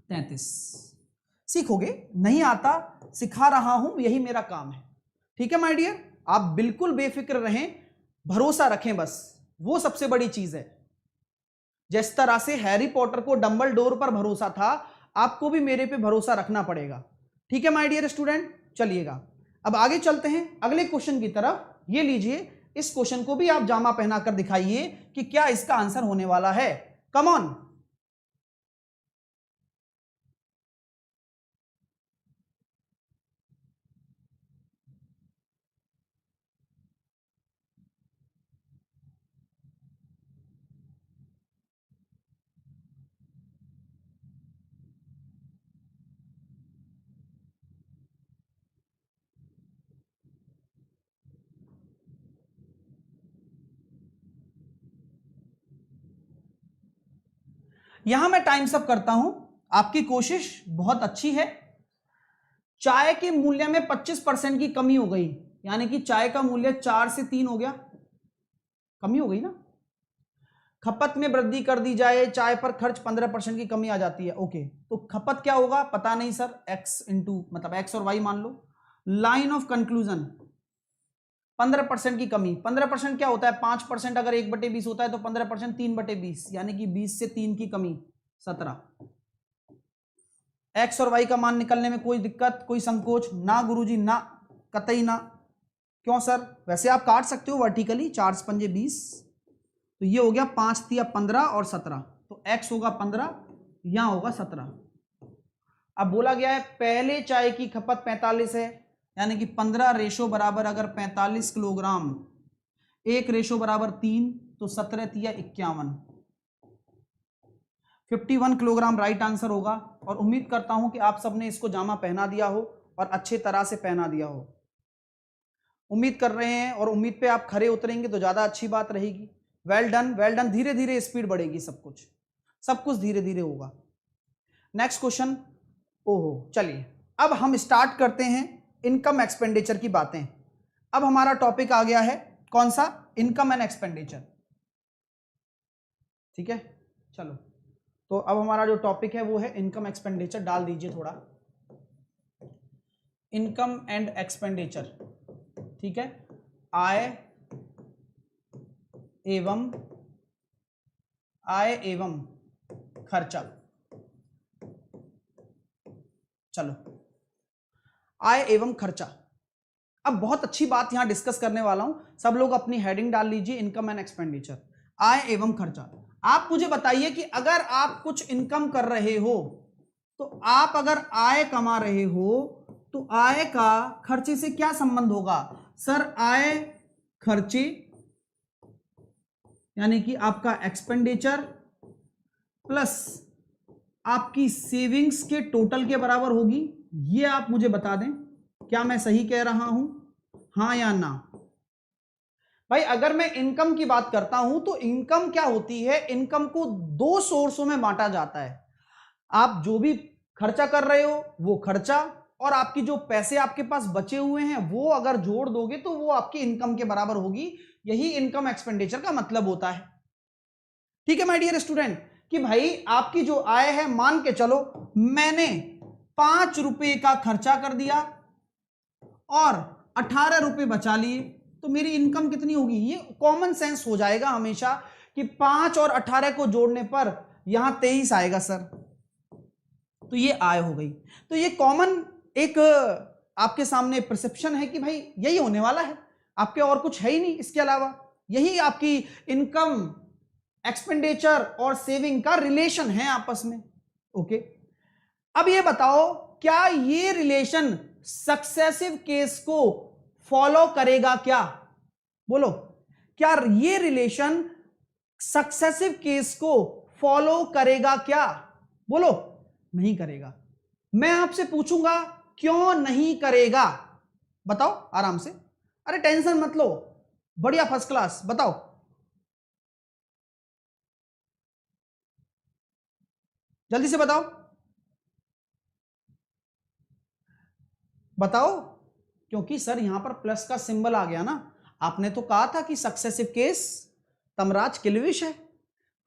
33। सीखोगे, नहीं आता, सिखा रहा हूं, यही मेरा काम है, ठीक है माय डियर। आप बिल्कुल बेफिक्र रहें, भरोसा रखें, बस वो सबसे बड़ी चीज है। जिस तरह से हैरी पॉटर को डंबलडोर पर भरोसा था, आपको भी मेरे पे भरोसा रखना पड़ेगा, ठीक है माय डियर स्टूडेंट। चलिएगा अब आगे चलते हैं अगले क्वेश्चन की तरफ। ये लीजिए, इस क्वेश्चन को भी आप जामा पहनाकर दिखाइए कि क्या इसका आंसर होने वाला है, कम ऑन। यहां मैं टाइम अप करता हूं, आपकी कोशिश बहुत अच्छी है। चाय के मूल्य में 25% की कमी हो गई, यानी कि चाय का मूल्य 4 से 3 हो गया, कमी हो गई ना। खपत में वृद्धि कर दी जाए, चाय पर खर्च 15% की कमी आ जाती है, ओके। तो खपत क्या होगा पता नहीं सर, एक्स इंटू मतलब एक्स और वाई मान लो। लाइन ऑफ कंक्लूजन 15% की कमी, 15% क्या होता है, 5% अगर 1/20 होता है तो 15% 3/20, यानी कि 20 से 3 की कमी 17। एक्स और वाई का मान निकलने में कोई दिक्कत, कोई संकोच ना गुरुजी, ना कतई ना। क्यों सर, वैसे आप काट सकते हो वर्टिकली, 4 पंजे 20, तो ये हो गया 5 तिया 15 और 17, तो x होगा 15, यहां होगा 17। अब बोला गया है पहले चाय की खपत 45 है, यानी कि 15 रेशो बराबर अगर 45 किलोग्राम, 1 रेशो बराबर 3, तो 17 तिया 51, 51 किलोग्राम राइट आंसर होगा। और उम्मीद करता हूं कि आप सबने इसको जामा पहना दिया हो और अच्छे तरह से पहना दिया हो, उम्मीद कर रहे हैं, और उम्मीद पे आप खरे उतरेंगे तो ज्यादा अच्छी बात रहेगी। वेल डन, वेल डन, धीरे धीरे स्पीड बढ़ेगी, सब कुछ धीरे धीरे होगा। नेक्स्ट क्वेश्चन, ओहो चलिए अब हम स्टार्ट करते हैं इनकम एक्सपेंडिचर की बातें। अब हमारा टॉपिक आ गया है कौन सा, इनकम एंड एक्सपेंडिचर, ठीक है। चलो तो अब हमारा जो टॉपिक है वो है इनकम एक्सपेंडिचर, डाल दीजिए थोड़ा, इनकम एंड एक्सपेंडिचर, ठीक है। आय एवं खर्चा। चलो आय एवं खर्चा, अब बहुत अच्छी बात यहां डिस्कस करने वाला हूं, सब लोग अपनी हेडिंग डाल लीजिए, इनकम एंड एक्सपेंडिचर, आय एवं खर्चा। आप मुझे बताइए कि अगर आप कुछ इनकम कर रहे हो, तो आप अगर आय कमा रहे हो तो आय का खर्चे से क्या संबंध होगा? सर आय खर्चे यानी कि आपका एक्सपेंडिचर प्लस आपकी सेविंग्स के टोटल के बराबर होगी। ये आप मुझे बता दें, क्या मैं सही कह रहा हूं, हां या ना? भाई अगर मैं इनकम की बात करता हूं तो इनकम क्या होती है? इनकम को दो सोर्सों में बांटा जाता है। आप जो भी खर्चा कर रहे हो वो खर्चा, और आपकी जो पैसे आपके पास बचे हुए हैं वो अगर जोड़ दोगे तो वो आपकी इनकम के बराबर होगी। यही इनकम एक्सपेंडिचर का मतलब होता है। ठीक है माय डियर स्टूडेंट, कि भाई आपकी जो आय है, मान के चलो मैंने 5 रुपए का खर्चा कर दिया और 18 रुपए बचा लिए, तो मेरी इनकम कितनी होगी? ये कॉमन सेंस हो जाएगा हमेशा कि 5 और 18 को जोड़ने पर यहां 23 आएगा सर, तो ये आय हो गई। तो ये कॉमन एक आपके सामने परसेप्शन है कि भाई यही होने वाला है, आपके और कुछ है ही नहीं इसके अलावा। यही आपकी इनकम, एक्सपेंडिचर और सेविंग का रिलेशन है आपस में। ओके, अब ये बताओ क्या ये रिलेशन सक्सेसिव केस को फॉलो करेगा? क्या बोलो, क्या ये रिलेशन सक्सेसिव केस को फॉलो करेगा? क्या बोलो, नहीं करेगा। मैं आपसे पूछूंगा क्यों नहीं करेगा? बताओ आराम से, अरे टेंशन मत लो, बढ़िया फर्स्ट क्लास, बताओ। जल्दी से बताओ, बताओ। क्योंकि सर यहां पर प्लस का सिंबल आ गया ना, आपने तो कहा था कि सक्सेसिव केस तमराज किल्विश है,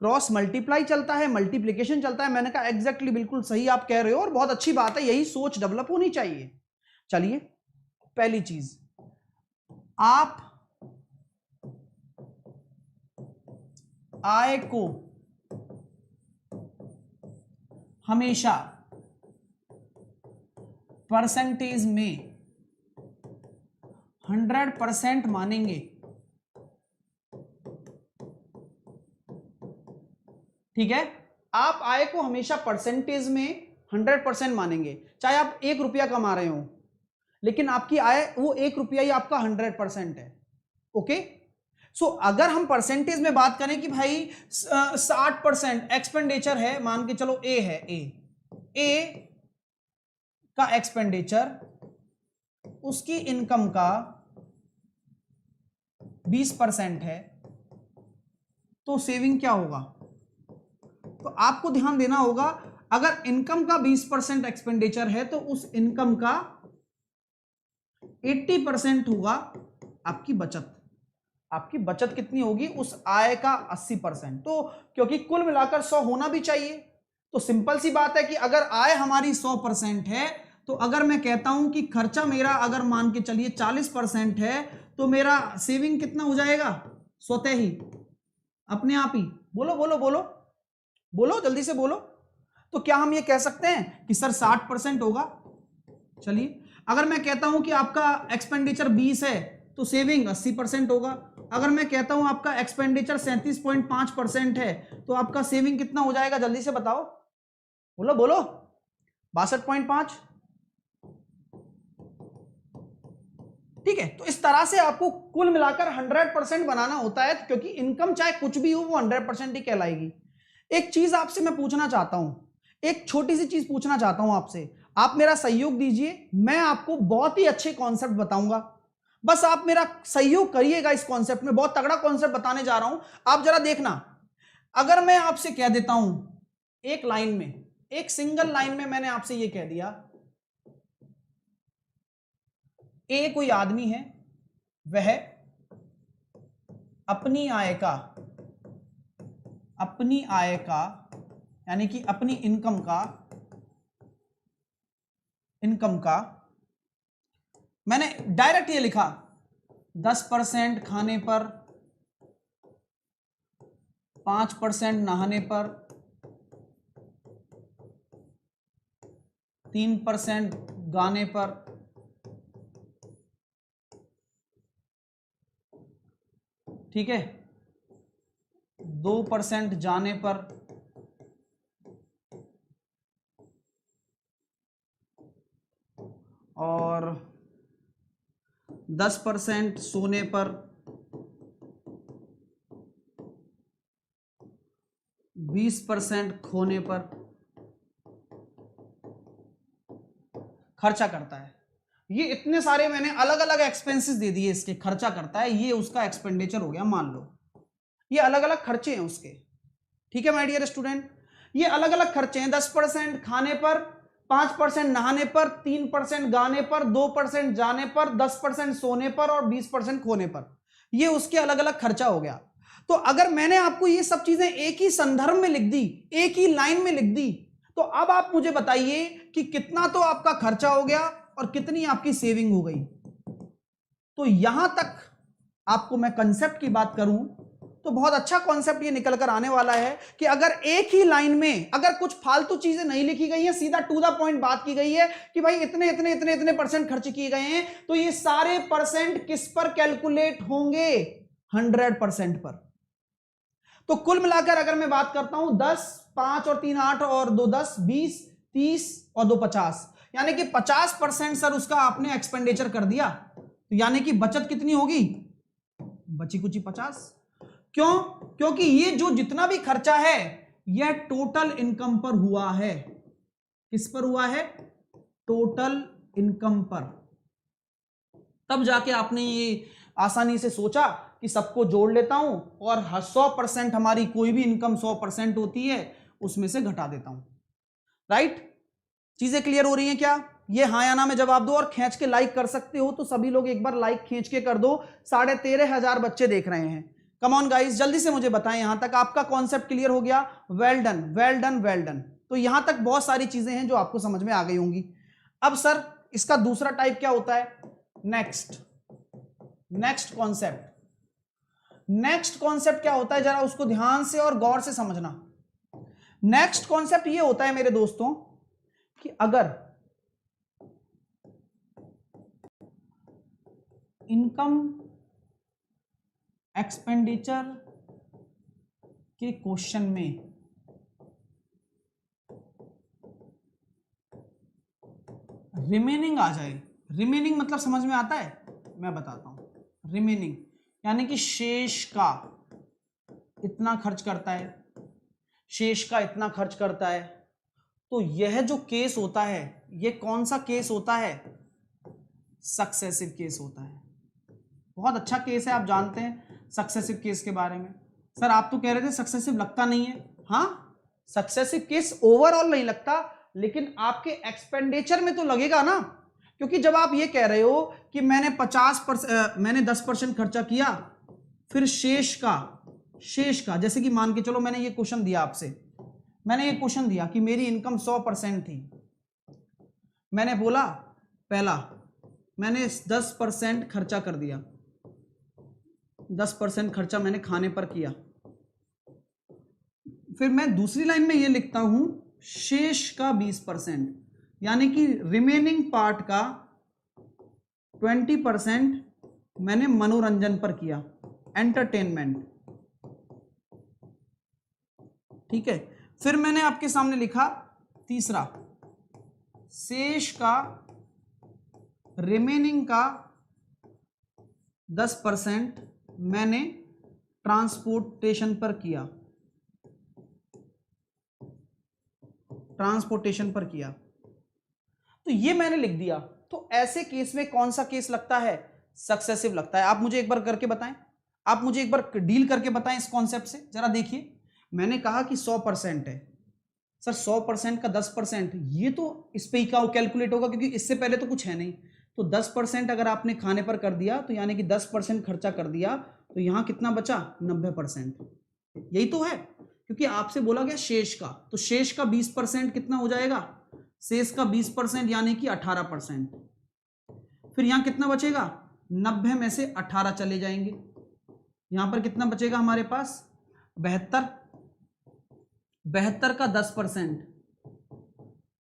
क्रॉस मल्टीप्लाई चलता है, मल्टीप्लीकेशन चलता है। मैंने कहा एग्जैक्टली बिल्कुल सही आप कह रहे हो और बहुत अच्छी बात है, यही सोच डेवलप होनी चाहिए। चलिए, पहली चीज, आप आय को हमेशा परसेंटेज में 100% मानेंगे। ठीक है, आप आय को हमेशा परसेंटेज में 100% मानेंगे, चाहे आप 1 रुपया कमा रहे हो, लेकिन आपकी आय वो 1 रुपया ही आपका 100% है। ओके, सो अगर हम परसेंटेज में बात करें कि भाई 60% एक्सपेंडिचर है, मान के चलो ए है, ए का एक्सपेंडिचर उसकी इनकम का 20% है, तो सेविंग क्या होगा? तो आपको ध्यान देना होगा, अगर इनकम का 20% एक्सपेंडिचर है तो उस इनकम का 80% होगा आपकी बचत। आपकी बचत कितनी होगी? उस आय का 80%। तो क्योंकि कुल मिलाकर 100 होना भी चाहिए, तो सिंपल सी बात है कि अगर आय हमारी 100% है, तो अगर मैं कहता हूं कि खर्चा मेरा अगर मान के चलिए 40% है, तो मेरा सेविंग कितना हो जाएगा? स्वतः ही, अपने आप ही। बोलो बोलो बोलो बोलो, जल्दी से बोलो। तो क्या हम ये कह सकते हैं कि सर 60% होगा? चलिए, अगर मैं कहता हूं कि आपका एक्सपेंडिचर 20 है तो सेविंग 80% होगा। अगर मैं कहता हूं आपका एक्सपेंडिचर 37.5% है तो आपका सेविंग कितना हो जाएगा? जल्दी से बताओ, बोलो बोलो। 62.5। ठीक है, तो इस तरह से आपको कुल मिलाकर 100% बनाना होता है, क्योंकि इनकम चाहे कुछ भी हो वो 100% ही कहलाएगी। एक चीज आपसे मैं पूछना चाहता हूं, एक छोटी सी चीज पूछना चाहता हूं आपसे, आप मेरा सहयोग दीजिए, मैं आपको बहुत ही अच्छे कॉन्सेप्ट बताऊंगा, बस आप मेरा सहयोग करिएगा इस कॉन्सेप्ट में। बहुत तगड़ा कॉन्सेप्ट बताने जा रहा हूं, आप जरा देखना। अगर मैं आपसे कह देता हूं एक लाइन में, एक सिंगल लाइन में मैंने आपसे यह कह दिया, ए कोई आदमी है, वह अपनी आय का यानी कि अपनी इनकम का मैंने डायरेक्ट ये लिखा 10% खाने पर, 5% नहाने पर, 3% गाने पर, ठीक है, 2% जाने पर और 10% सोने पर, 20% खोने पर खर्चा करता है। ये इतने सारे मैंने अलग अलग एक्सपेंसेस दे दिए, इसके खर्चा करता है, ये उसका एक्सपेंडिचर हो गया। मान लो ये अलग अलग खर्चे हैं उसके, ठीक है माय डियर स्टूडेंट, ये अलग अलग खर्चे हैं। 10% खाने पर, 5% नहाने पर, 3% गाने पर, 2% जाने पर, 10% सोने पर और 20% खोने पर, ये उसके अलग अलग खर्चा हो गया। तो अगर मैंने आपको ये सब चीजें एक ही संदर्भ में लिख दी, एक ही लाइन में लिख दी, तो अब आप मुझे बताइए कि कितना तो आपका खर्चा हो गया और कितनी आपकी सेविंग हो गई। तो यहां तक आपको मैं कंसेप्ट की बात करूं तो बहुत अच्छा कॉन्सेप्ट ये निकल कर आने वाला है कि अगर एक ही लाइन में अगर कुछ फालतू चीजें नहीं लिखी गई हैं, सीधा टू द पॉइंट बात की गई है कि भाई इतने इतने इतने इतने परसेंट खर्च किए गए हैं, तो ये सारे परसेंट किस पर कैलकुलेट होंगे? 100% पर। तो कुल मिलाकर अगर मैं बात करता हूं 10, 5 और 3 8 और 2 10, 20, 30 और 2 50, यानी कि 50% सर उसका आपने एक्सपेंडिचर कर दिया, तो यानी कि बचत कितनी होगी? बची कुची 50। क्यों? क्योंकि ये जो जितना भी खर्चा है यह टोटल इनकम पर हुआ है। किस पर हुआ है? टोटल इनकम पर। तब जाके आपने ये आसानी से सोचा कि सबको जोड़ लेता हूं और 100% हमारी कोई भी इनकम 100% होती है, उसमें से घटा देता हूं। राइट? चीजें क्लियर हो रही हैं क्या? ये हाँ या ना में जवाब दो और खींच के लाइक कर सकते हो तो सभी लोग एक बार लाइक खींच के कर दो। 13,500 बच्चे देख रहे हैं। कम ऑन गाइस, जल्दी से मुझे बताएं, यहां तक आपका कॉन्सेप्ट क्लियर हो गया? Well done, well done, well done. तो यहां तक बहुत सारी चीजें हैं जो आपको समझ में आ गई होंगी। अब सर इसका दूसरा टाइप क्या होता है? नेक्स्ट कॉन्सेप्ट क्या होता है, जरा उसको ध्यान से और गौर से समझना। नेक्स्ट कॉन्सेप्ट ये होता है मेरे दोस्तों कि अगर इनकम एक्सपेंडिचर के क्वेश्चन में रिमेनिंग आ जाए, रिमेनिंग मतलब समझ में आता है? मैं बताता हूं। रिमेनिंग यानी कि शेष का इतना खर्च करता है, शेष का इतना खर्च करता है, तो यह जो केस होता है यह कौन सा केस होता है? सक्सेसिव केस होता है। बहुत अच्छा केस है, आप जानते हैं सक्सेसिव केस के बारे में। सर आप तो कह रहे थे सक्सेसिव लगता नहीं है। हाँ, सक्सेसिव केस ओवरऑल नहीं लगता, लेकिन आपके एक्सपेंडिचर में तो लगेगा ना, क्योंकि जब आप ये कह रहे हो कि मैंने 10% खर्चा किया, फिर शेष का जैसे कि मान के चलो मैंने ये क्वेश्चन दिया आपसे, मैंने ये क्वेश्चन दिया कि मेरी इनकम 100% थी, मैंने बोला पहला मैंने 10% खर्चा कर दिया, 10% खर्चा मैंने खाने पर किया, फिर मैं दूसरी लाइन में ये लिखता हूं शेष का 20%, यानी कि रिमेनिंग पार्ट का 20% मैंने मनोरंजन पर किया, एंटरटेनमेंट। ठीक है, फिर मैंने आपके सामने लिखा तीसरा, शेष का रिमेनिंग का 10% मैंने ट्रांसपोर्टेशन पर किया, तो ये मैंने लिख दिया। तो ऐसे केस में कौन सा केस लगता है? सक्सेसिव लगता है। आप मुझे एक बार करके बताएं, आप मुझे एक बार डील करके बताएं इस कॉन्सेप्ट से। जरा देखिए, मैंने कहा कि 100% है सर, 100% का 10%, ये तो इस पे ही कैलकुलेट होगा क्योंकि इससे पहले तो कुछ है नहीं। तो 10% अगर आपने खाने पर कर दिया तो यानी कि 10% खर्चा कर दिया, तो यहां कितना बचा? 90%। यही तो है, क्योंकि आपसे बोला गया शेष का, तो शेष का 20% कितना हो जाएगा? शेष का 20% यानी कि 18%। फिर यहां कितना बचेगा? 90 में से 18 चले जाएंगे, यहां पर कितना बचेगा हमारे पास? 72। 72 का 10%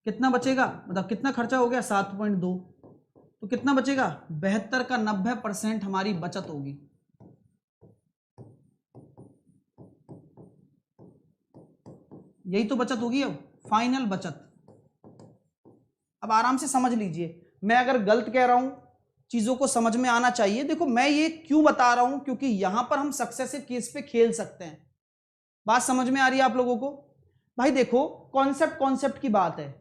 कितना बचेगा? मतलब कितना खर्चा हो गया? 7.2। तो कितना बचेगा? 72 का 90% हमारी बचत होगी। यही तो बचत होगी अब, फाइनल बचत। अब आराम से समझ लीजिए, मैं अगर गलत कह रहा हूं चीजों को समझ में आना चाहिए। देखो मैं ये क्यों बता रहा हूं, क्योंकि यहां पर हम सक्सेसिव केस पे खेल सकते हैं। बात समझ में आ रही है आप लोगों को? भाई देखो कॉन्सेप्ट की बात है।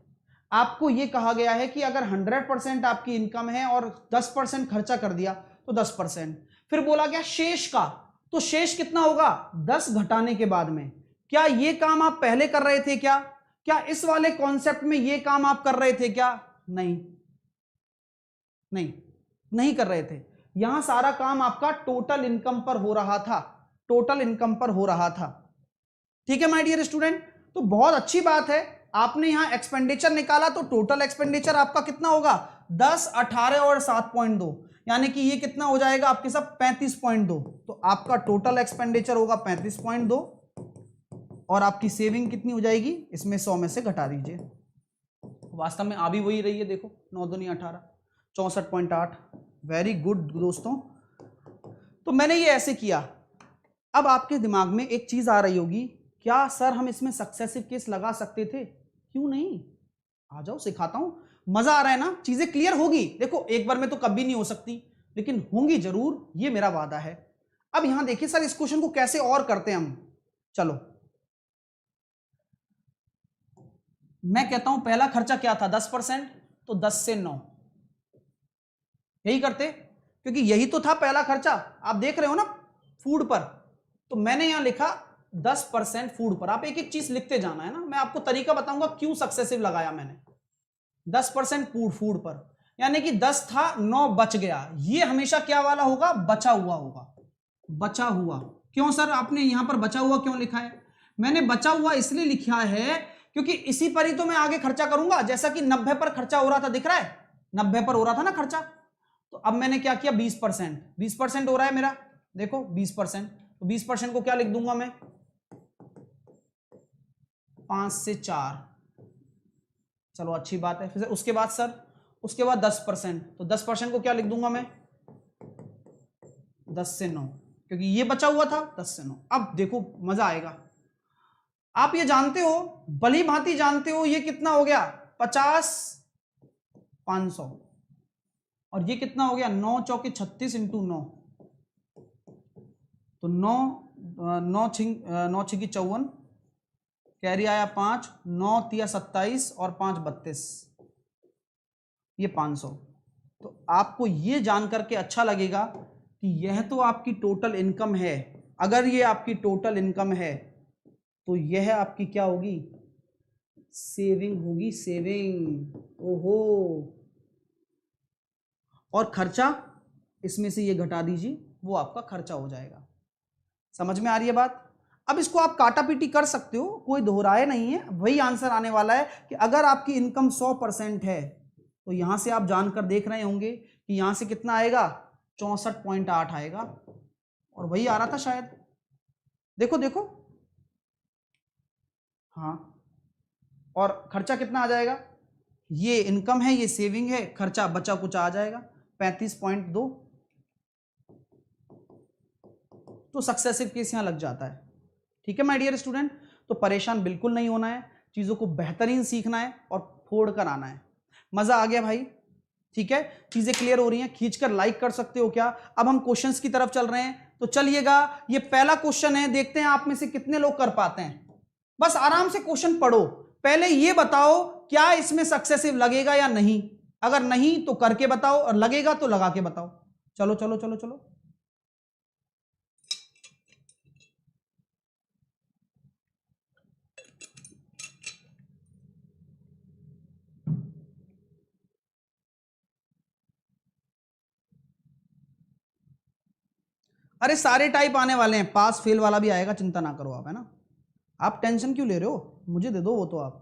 आपको ये कहा गया है कि अगर 100% आपकी इनकम है और 10% खर्चा कर दिया तो 10%, फिर बोला गया शेष का, तो शेष कितना होगा 10 घटाने के बाद में। क्या ये काम आप पहले कर रहे थे क्या? क्या इस वाले कॉन्सेप्ट में ये काम आप कर रहे थे क्या? नहीं नहीं नहीं कर रहे थे। यहां सारा काम आपका टोटल इनकम पर हो रहा था, टोटल इनकम पर हो रहा था। ठीक है माय डियर स्टूडेंट, तो बहुत अच्छी बात है। आपने यहां एक्सपेंडिचर निकाला तो टोटल एक्सपेंडिचर आपका कितना होगा 10, 18 और 7.2, यानी कि ये कितना हो जाएगा आपके साथ 35.2। तो आपका टोटल एक्सपेंडिचर होगा 35.2 और आपकी सेविंग कितनी हो जाएगी, इसमें 100 में से घटा दीजिए। वास्तव में आ भी वही रही है, देखो 9 दूनी 18, 64.8। वेरी गुड दोस्तों, तो मैंने ये ऐसे किया। अब आपके दिमाग में एक चीज आ रही होगी, क्या सर हम इसमें सक्सेसिव केस लगा सकते थे? क्यों नहीं, आ जाओ सिखाता हूं। मजा आ रहा है ना, चीजें क्लियर होगी। देखो एक बार में तो कभी नहीं हो सकती, लेकिन होंगी जरूर, ये मेरा वादा है। अब यहां देखिए सर इस क्वेश्चन को कैसे और करते हैं हम। चलो मैं कहता हूं पहला खर्चा क्या था 10%, तो 10 से 9 यही करते, क्योंकि यही तो था पहला खर्चा। आप देख रहे हो ना फूड पर, तो मैंने यहां लिखा 10% फूड पर। आप एक एक चीज लिखते जाना है ना, मैं आपको तरीका बताऊंगा क्यों सक्सेसिव लगाया मैंने। 10% फूड पर, यानी कि 10 था 9 बच गया। ये हमेशा क्या वाला होगा, बचा हुआ होगा। बचा हुआ क्यों सर आपने यहां पर बचा हुआ क्यों लिखा है? मैंने बचा हुआ इसलिए लिखा है क्योंकि इसी पर ही तो मैं आगे खर्चा करूंगा। जैसा कि 90 पर खर्चा हो रहा था, दिख रहा है 90 पर हो रहा था ना खर्चा, तो अब मैंने क्या किया 20% हो रहा है मेरा, देखो 20%। तो 20% को क्या लिख दूंगा मैं 5 से 4। चलो अच्छी बात है। फिर उसके बाद सर, उसके बाद 10%, तो 10% को क्या लिख दूंगा मैं 10 से 9, क्योंकि ये बचा हुआ था 10 से 9। अब देखो मजा आएगा। आप ये जानते हो, भली भांति जानते हो, ये कितना हो गया 50, 500, और ये कितना हो गया 9 चौके 36 इंटू 9, तो 9 छिकी 54, कैरी आया 5, 9 तिया 27 और 5 32, ये 500। तो आपको ये जान करके अच्छा लगेगा कि यह तो आपकी टोटल इनकम है। अगर ये आपकी टोटल इनकम है तो यह आपकी क्या होगी, सेविंग होगी, सेविंग। ओहो, और खर्चा इसमें से ये घटा दीजिए, वो आपका खर्चा हो जाएगा। समझ में आ रही है बात? अब इसको आप काटा पीटी कर सकते हो, कोई दोहराए नहीं है, वही आंसर आने वाला है कि अगर आपकी इनकम 100% है तो यहां से आप जानकर देख रहे होंगे कि यहां से कितना आएगा 64.8 आएगा, और वही आ रहा था शायद, देखो देखो, हाँ। और खर्चा कितना आ जाएगा, ये इनकम है, ये सेविंग है, खर्चा बचा कुछ आ जाएगा 35.2। तो सक्सेसिव केस यहां लग जाता है। ठीक है माय डियर स्टूडेंट, तो परेशान बिल्कुल नहीं होना है, चीजों को बेहतरीन सीखना है और फोड़ कर आना है। मजा आ गया भाई? ठीक है, चीजें क्लियर हो रही हैं? खींचकर लाइक कर सकते हो क्या? अब हम क्वेश्चंस की तरफ चल रहे हैं, तो चलिएगा। ये पहला क्वेश्चन है, देखते हैं आप में से कितने लोग कर पाते हैं। बस आराम से क्वेश्चन पढ़ो, पहले ये बताओ क्या इसमें सक्सेसिव लगेगा या नहीं। अगर नहीं तो करके बताओ, और लगेगा तो लगा के बताओ। चलो चलो चलो चलो। अरे सारे टाइप आने वाले हैं, पास फेल वाला भी आएगा, चिंता ना करो आप, है ना। आप टेंशन क्यों ले रहे हो, मुझे दे दो वो तो आप।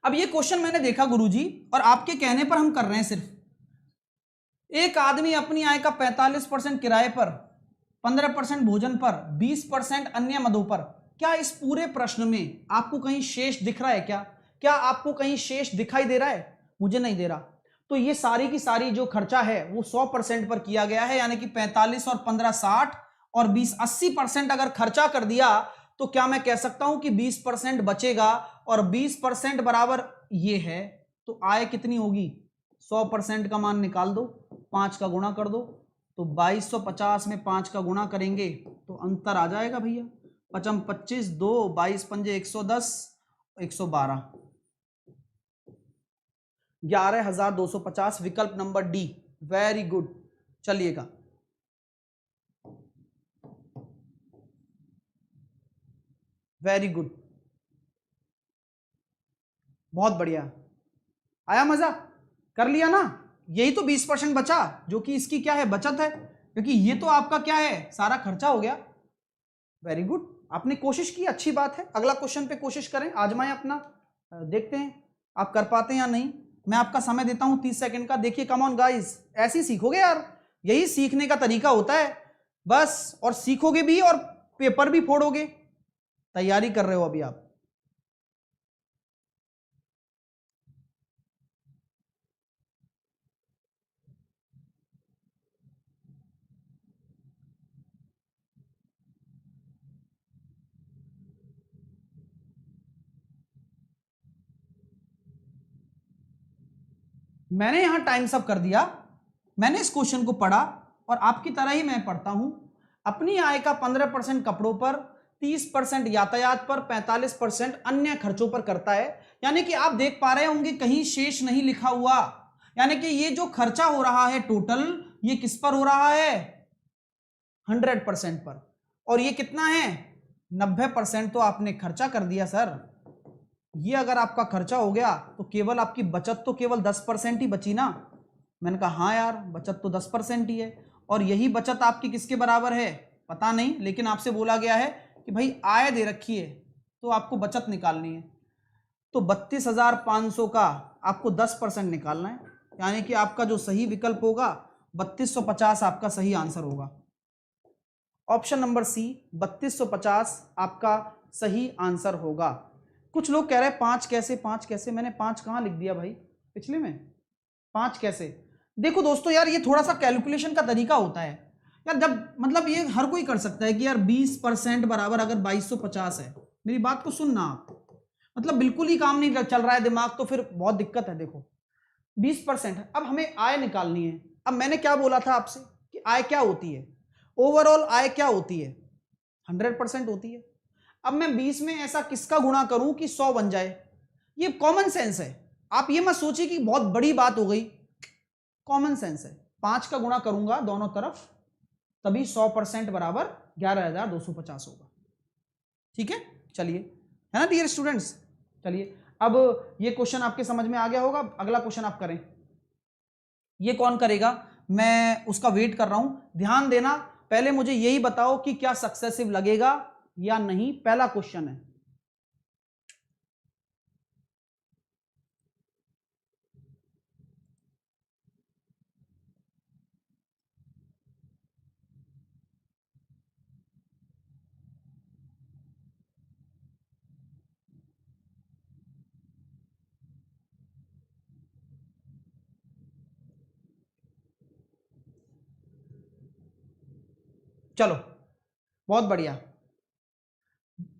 अब ये क्वेश्चन मैंने देखा गुरुजी, और आपके कहने पर हम कर रहे हैं। सिर्फ एक आदमी अपनी आय का 45% किराए पर, 15% भोजन पर, 20% अन्य मदों पर। क्या इस पूरे प्रश्न में आपको कहीं शेष दिख रहा है क्या? क्या आपको कहीं शेष दिखाई दे रहा है? मुझे नहीं दे रहा। तो ये सारी की सारी जो खर्चा है वो 100% पर किया गया है, यानी कि 45 और 15 60 और 20 80% अगर खर्चा कर दिया तो क्या मैं कह सकता हूं कि 20% बचेगा और 20% बराबर ये है, तो आय कितनी होगी? 100% का मान निकाल दो, 5 का गुणा कर दो, तो 2250 में 5 का गुणा करेंगे तो अंतर आ जाएगा भैया, 5 25 2 22 पंजे 110 112 11,250 विकल्प नंबर डी। Very good. चलिएगा वेरी गुड, बहुत बढ़िया, आया मजा, कर लिया ना। यही तो 20% बचा जो कि इसकी क्या है, बचत है, क्योंकि ये तो आपका क्या है, सारा खर्चा हो गया। वेरी गुड, आपने कोशिश की, अच्छी बात है। अगला क्वेश्चन पे कोशिश करें, आजमाएं अपना, देखते हैं आप कर पाते हैं या नहीं। मैं आपका समय देता हूं 30 सेकंड का। देखिए, कम ऑन गाइस, ऐसे ही सीखोगे यार, यही सीखने का तरीका होता है बस। और सीखोगे भी और पेपर भी फोड़ोगे। तैयारी कर रहे हो अभी आप। मैंने यहां टाइम सब कर दिया, मैंने इस क्वेश्चन को पढ़ा और आपकी तरह ही मैं पढ़ता हूं। अपनी आय का 15% कपड़ों पर, 30% यातायात पर, 45% अन्य खर्चों पर करता है। यानी कि आप देख पा रहे होंगे कहीं शेष नहीं लिखा हुआ, यानी कि ये जो खर्चा हो रहा है टोटल, ये किस पर हो रहा है? 100% पर। और ये कितना है? 90%। तो आपने खर्चा कर दिया सर। ये अगर आपका खर्चा हो गया तो केवल आपकी बचत तो केवल 10% ही बची ना। मैंने कहा हाँ यार, बचत तो 10% ही है। और यही बचत आपकी किसके बराबर है पता नहीं, लेकिन आपसे बोला गया है कि भाई आय दे रखी है तो आपको बचत निकालनी है। तो 32,500 का आपको 10% निकालना है, यानी कि आपका जो सही विकल्प होगा 3250 आपका सही आंसर होगा। ऑप्शन नंबर सी 3250 आपका सही आंसर होगा। कुछ लोग कह रहे हैं 5 कैसे, 5 कैसे? मैंने 5 कहां लिख दिया भाई पिछले में? 5 कैसे? देखो दोस्तों यार, ये थोड़ा सा कैलकुलेशन का तरीका होता है यार। जब मतलब ये हर कोई कर सकता है कि यार 20% बराबर अगर 2250 है, मेरी बात को सुनना आप, मतलब बिल्कुल ही काम नहीं चल रहा है दिमाग तो फिर बहुत दिक्कत है। देखो 20%, अब हमें आय निकालनी है। अब मैंने क्या बोला था आपसे कि आय क्या होती है, ओवरऑल आय क्या होती है? 100% होती है। अब मैं 20 में ऐसा किसका गुणा करूं कि 100 बन जाए? ये कॉमन सेंस है। आप ये मत सोचिए कि बहुत बड़ी बात हो गई, कॉमन सेंस है। 5 का गुणा करूंगा दोनों तरफ, तभी 100% बराबर 11,250 होगा। ठीक है, चलिए, है ना डियर स्टूडेंट्स। चलिए, अब ये क्वेश्चन आपके समझ में आ गया होगा। अगला क्वेश्चन आप करें। ये कौन करेगा, मैं उसका वेट कर रहा हूं। ध्यान देना, पहले मुझे यही बताओ कि क्या सक्सेसिव लगेगा या नहीं, पहला क्वेश्चन है। चलो, बहुत बढ़िया।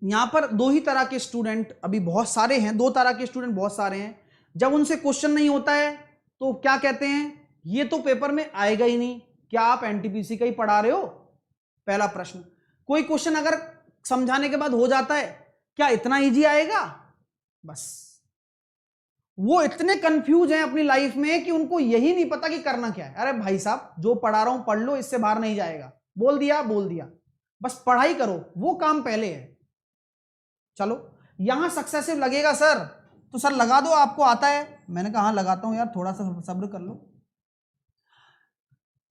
यहां पर दो ही तरह के स्टूडेंट अभी बहुत सारे हैं, दो तरह के स्टूडेंट बहुत सारे हैं। जब उनसे क्वेश्चन नहीं होता है तो क्या कहते हैं, ये तो पेपर में आएगा ही नहीं, क्या आप एनटीपीसी का ही पढ़ा रहे हो? पहला प्रश्न। कोई क्वेश्चन अगर समझाने के बाद हो जाता है, क्या इतना इजी आएगा? बस वो इतने कंफ्यूज हैं अपनी लाइफ में कि उनको यही नहीं पता कि करना क्या है। अरे भाई साहब, जो पढ़ा रहा हूं पढ़ लो, इससे बाहर नहीं जाएगा। बोल दिया बोल दिया, बस पढ़ाई करो, वो काम पहले है। चलो, यहां सक्सेसिव लगेगा सर, तो सर लगा दो, आपको आता है। मैंने कहा हाँ लगाता हूं यार, थोड़ा सा सब्र कर लो।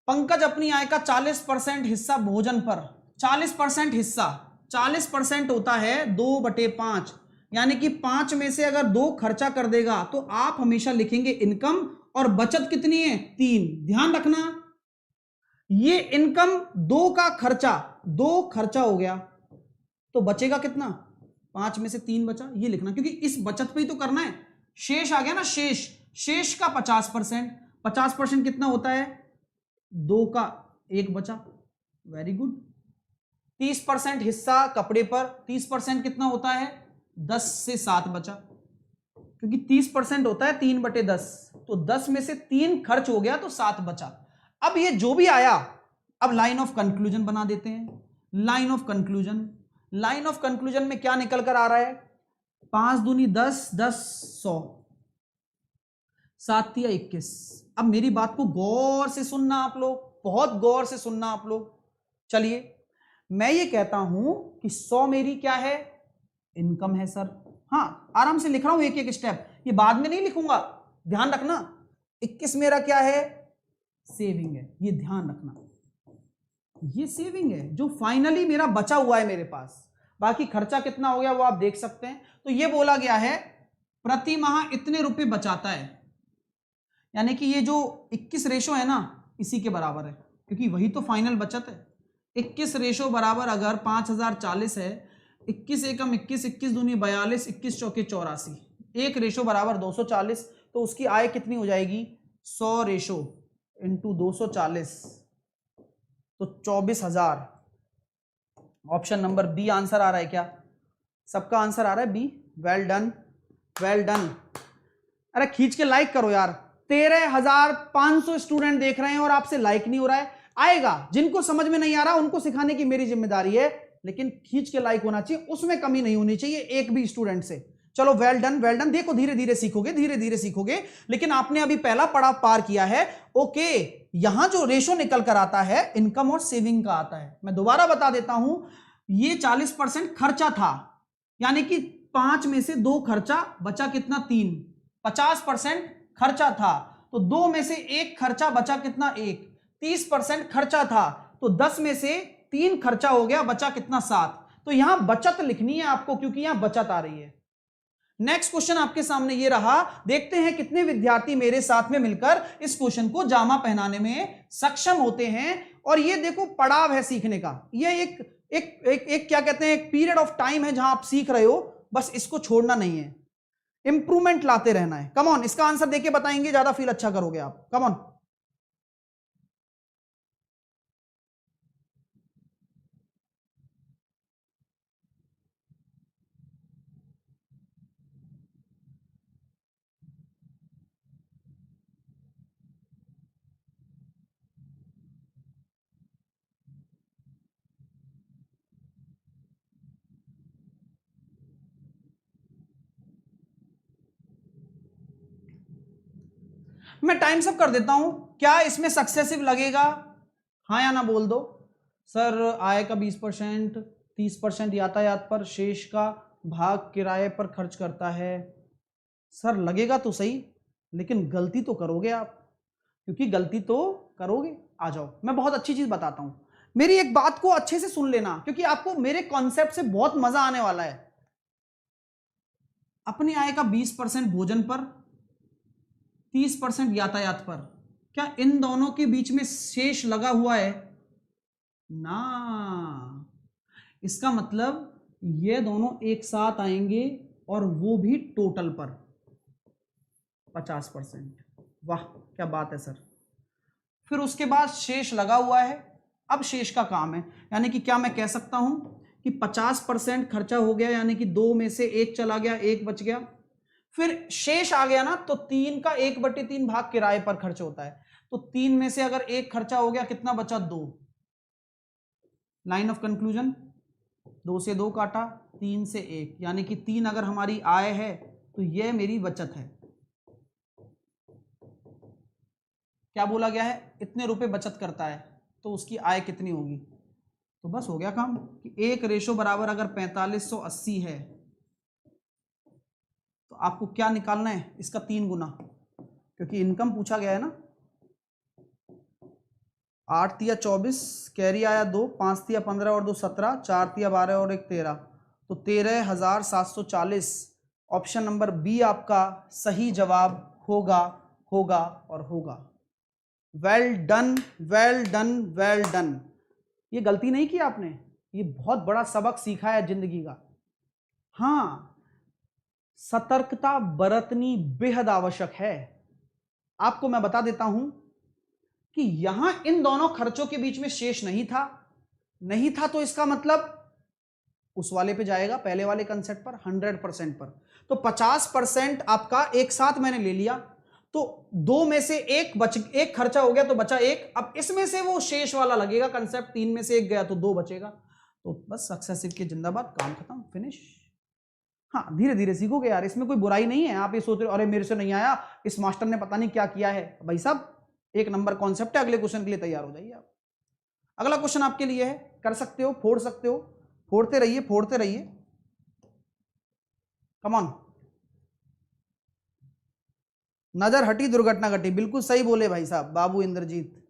पंकज अपनी आय का 40% हिस्सा भोजन पर, 40% हिस्सा, 40% होता है 2/5, यानी कि 5 में से अगर 2 खर्चा कर देगा तो आप हमेशा लिखेंगे इनकम, और बचत कितनी है? 3। ध्यान रखना, ये इनकम 2 का खर्चा, 2 खर्चा हो गया, तो बचेगा कितना? 5 में से 3 बचा, ये लिखना, क्योंकि इस बचत पे ही तो करना है। शेष आ गया ना, शेष, शेष का 50%, 50% कितना होता है? 2 का 1 बचा। Very good. 30% हिस्सा कपड़े पर, 30% कितना होता है 10 से 7 बचा, क्योंकि 30% होता है 3/10, तो 10 में से 3 खर्च हो गया तो 7 बचा। अब ये जो भी आया, अब लाइन ऑफ कंक्लूजन बना देते हैं। Line of conclusion, line of conclusion में क्या निकल कर आ रहा है, 5 दूनी 10, 10 100, 7 तिया 21। अब मेरी बात को गौर से सुनना आप लोग, बहुत गौर से सुनना आप लोग। चलिए मैं ये कहता हूं कि 100 मेरी क्या है, इनकम है सर। हाँ आराम से लिख रहा हूं एक एक स्टेप, ये बाद में नहीं लिखूंगा, ध्यान रखना। 21 मेरा क्या है, सेविंग है, ये ध्यान रखना, ये सेविंग है जो फाइनली मेरा बचा हुआ है मेरे पास। बाकी खर्चा कितना हो गया वो आप देख सकते हैं। तो ये बोला गया है प्रति माह इतने रुपए बचाता है, यानी कि ये जो 21 रेशो है ना इसी के बराबर है, क्योंकि वही तो फाइनल बचत है। 21 रेशो बराबर अगर 5040 है, 21 एकम 21, 21 दूनी 42, 21 चौके 84, एक रेशो बराबर 240, तो उसकी आय कितनी हो जाएगी 100 रेशो इंटू 240, तो 24,000। ऑप्शन नंबर बी आंसर आ रहा है क्या, सबका आंसर आ रहा है B. Well done, well done. अरे खींच के लाइक करो यार, 13,500 स्टूडेंट देख रहे हैं और आपसे लाइक नहीं हो रहा है। आएगा, जिनको समझ में नहीं आ रहा उनको सिखाने की मेरी जिम्मेदारी है, लेकिन खींच के लाइक होना चाहिए, उसमें कमी नहीं होनी चाहिए एक भी स्टूडेंट से। चलो वेल डन, वेल डन। देखो धीरे धीरे सीखोगे, धीरे धीरे सीखोगे, लेकिन आपने अभी पहला पड़ाव पार किया है। ओके, यहां जो रेशो निकल कर आता है इनकम और सेविंग का आता है। मैं दोबारा बता देता हूं, ये 40% खर्चा था, यानी कि 5 में से 2 खर्चा, बचा कितना 3। 50% खर्चा था तो 2 में से 1 खर्चा, बचा कितना 1। 30% खर्चा था तो 10 में से 3 खर्चा हो गया, बचा कितना 7। तो यहां बचत लिखनी है आपको, क्योंकि यहां बचत आ रही है। नेक्स्ट क्वेश्चन आपके सामने ये रहा, देखते हैं कितने विद्यार्थी मेरे साथ में मिलकर इस क्वेश्चन को जामा पहनाने में सक्षम होते हैं। और ये देखो पड़ाव है सीखने का, ये एक क्या कहते हैं, एक पीरियड ऑफ टाइम है जहां आप सीख रहे हो, बस इसको छोड़ना नहीं है, इंप्रूवमेंट लाते रहना है। कम ऑन, इसका आंसर देके बताएंगे, ज्यादा फील अच्छा करोगे आप। कम ऑन, मैं टाइम सब कर देता हूं। क्या इसमें सक्सेसिव लगेगा, हाँ या ना बोल दो। सर आय का 20%, 30% यातायात पर, शेष का भाग किराए पर खर्च करता है। सर लगेगा तो सही, लेकिन गलती तो करोगे आप, क्योंकि गलती तो करोगे। आ जाओ, मैं बहुत अच्छी चीज बताता हूं, मेरी एक बात को अच्छे से सुन लेना, क्योंकि आपको मेरे कॉन्सेप्ट से बहुत मजा आने वाला है। अपनी आय का 20% भोजन पर, 30% यातायात पर, क्या इन दोनों के बीच में शेष लगा हुआ है ना? इसका मतलब ये दोनों एक साथ आएंगे और वो भी टोटल पर 50%। वाह क्या बात है सर। फिर उसके बाद शेष लगा हुआ है, अब शेष का काम है, यानी कि क्या मैं कह सकता हूं कि 50% खर्चा हो गया, यानी कि 2 में से 1 चला गया, 1 बच गया। फिर शेष आ गया ना, तो 3 का 1/3 भाग किराए पर खर्च होता है, तो 3 में से अगर 1 खर्चा हो गया, कितना बचा 2। लाइन ऑफ कंक्लूजन, 2 से 2 काटा, 3 से 1, यानी कि 3 अगर हमारी आय है तो यह मेरी बचत है। क्या बोला गया है, इतने रुपए बचत करता है तो उसकी आय कितनी होगी। तो बस हो गया काम कि 1 रेशो बराबर अगर 4580 है तो आपको क्या निकालना है, इसका 3 गुना, क्योंकि इनकम पूछा गया है ना। 8 तिया 24, कैरी आया 2, 5 तिया 15 और 2 17, 4 तिया 12 और 1 13, तो 13,740। ऑप्शन नंबर बी आपका सही जवाब होगा, होगा और होगा। Well done, well done, well done. ये गलती नहीं की आपने, ये बहुत बड़ा सबक सीखा है जिंदगी का। हाँ, सतर्कता बरतनी बेहद आवश्यक है। आपको मैं बता देता हूं कि यहां इन दोनों खर्चों के बीच में शेष नहीं था, नहीं था तो इसका मतलब उस वाले पे जाएगा, पहले वाले कंसेप्ट पर, 100% पर। तो 50% आपका एक साथ मैंने ले लिया, तो दो में से एक खर्चा हो गया तो बचा एक। अब इसमें से वो शेष वाला लगेगा कंसेप्ट, 3 में से एक गया तो 2 बचेगा। तो बस सक्सेसिव के जिंदाबाद, काम खत्म, फिनिश। हाँ, धीरे धीरे सीखोगे यार, इसमें कोई बुराई नहीं है। आप ये सोच रहे हो अरे मेरे से नहीं आया, इस मास्टर ने पता नहीं क्या किया है। भाई साहब, एक नंबर कॉन्सेप्ट है, अगले क्वेश्चन के लिए तैयार हो जाइए आप। अगला क्वेश्चन आपके लिए है, कर सकते हो, फोड़ सकते हो, फोड़ते रहिए, फोड़ते रहिए, कम ऑन। नजर हटी दुर्घटना घटी, बिल्कुल सही बोले भाई साहब बाबू इंद्रजीत,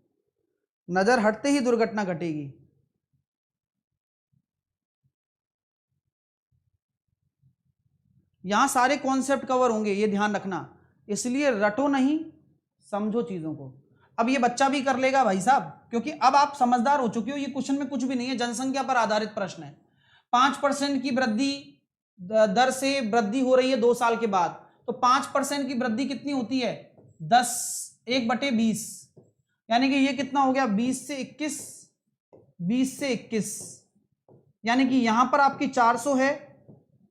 नजर हटते ही दुर्घटना घटेगी। यहां सारे कॉन्सेप्ट कवर होंगे, ये ध्यान रखना, इसलिए रटो नहीं, समझो चीजों को। अब ये बच्चा भी कर लेगा भाई साहब, क्योंकि अब आप समझदार हो चुके हो। ये क्वेश्चन में कुछ भी नहीं है, जनसंख्या पर आधारित प्रश्न है। 5% की वृद्धि दर से वृद्धि हो रही है 2 साल के बाद, तो 5% की वृद्धि कितनी होती है? 10, 1/20, यानी कि ये कितना हो गया? 20 से 21, 20 से 21, यानी कि यहां पर आपकी 400 है,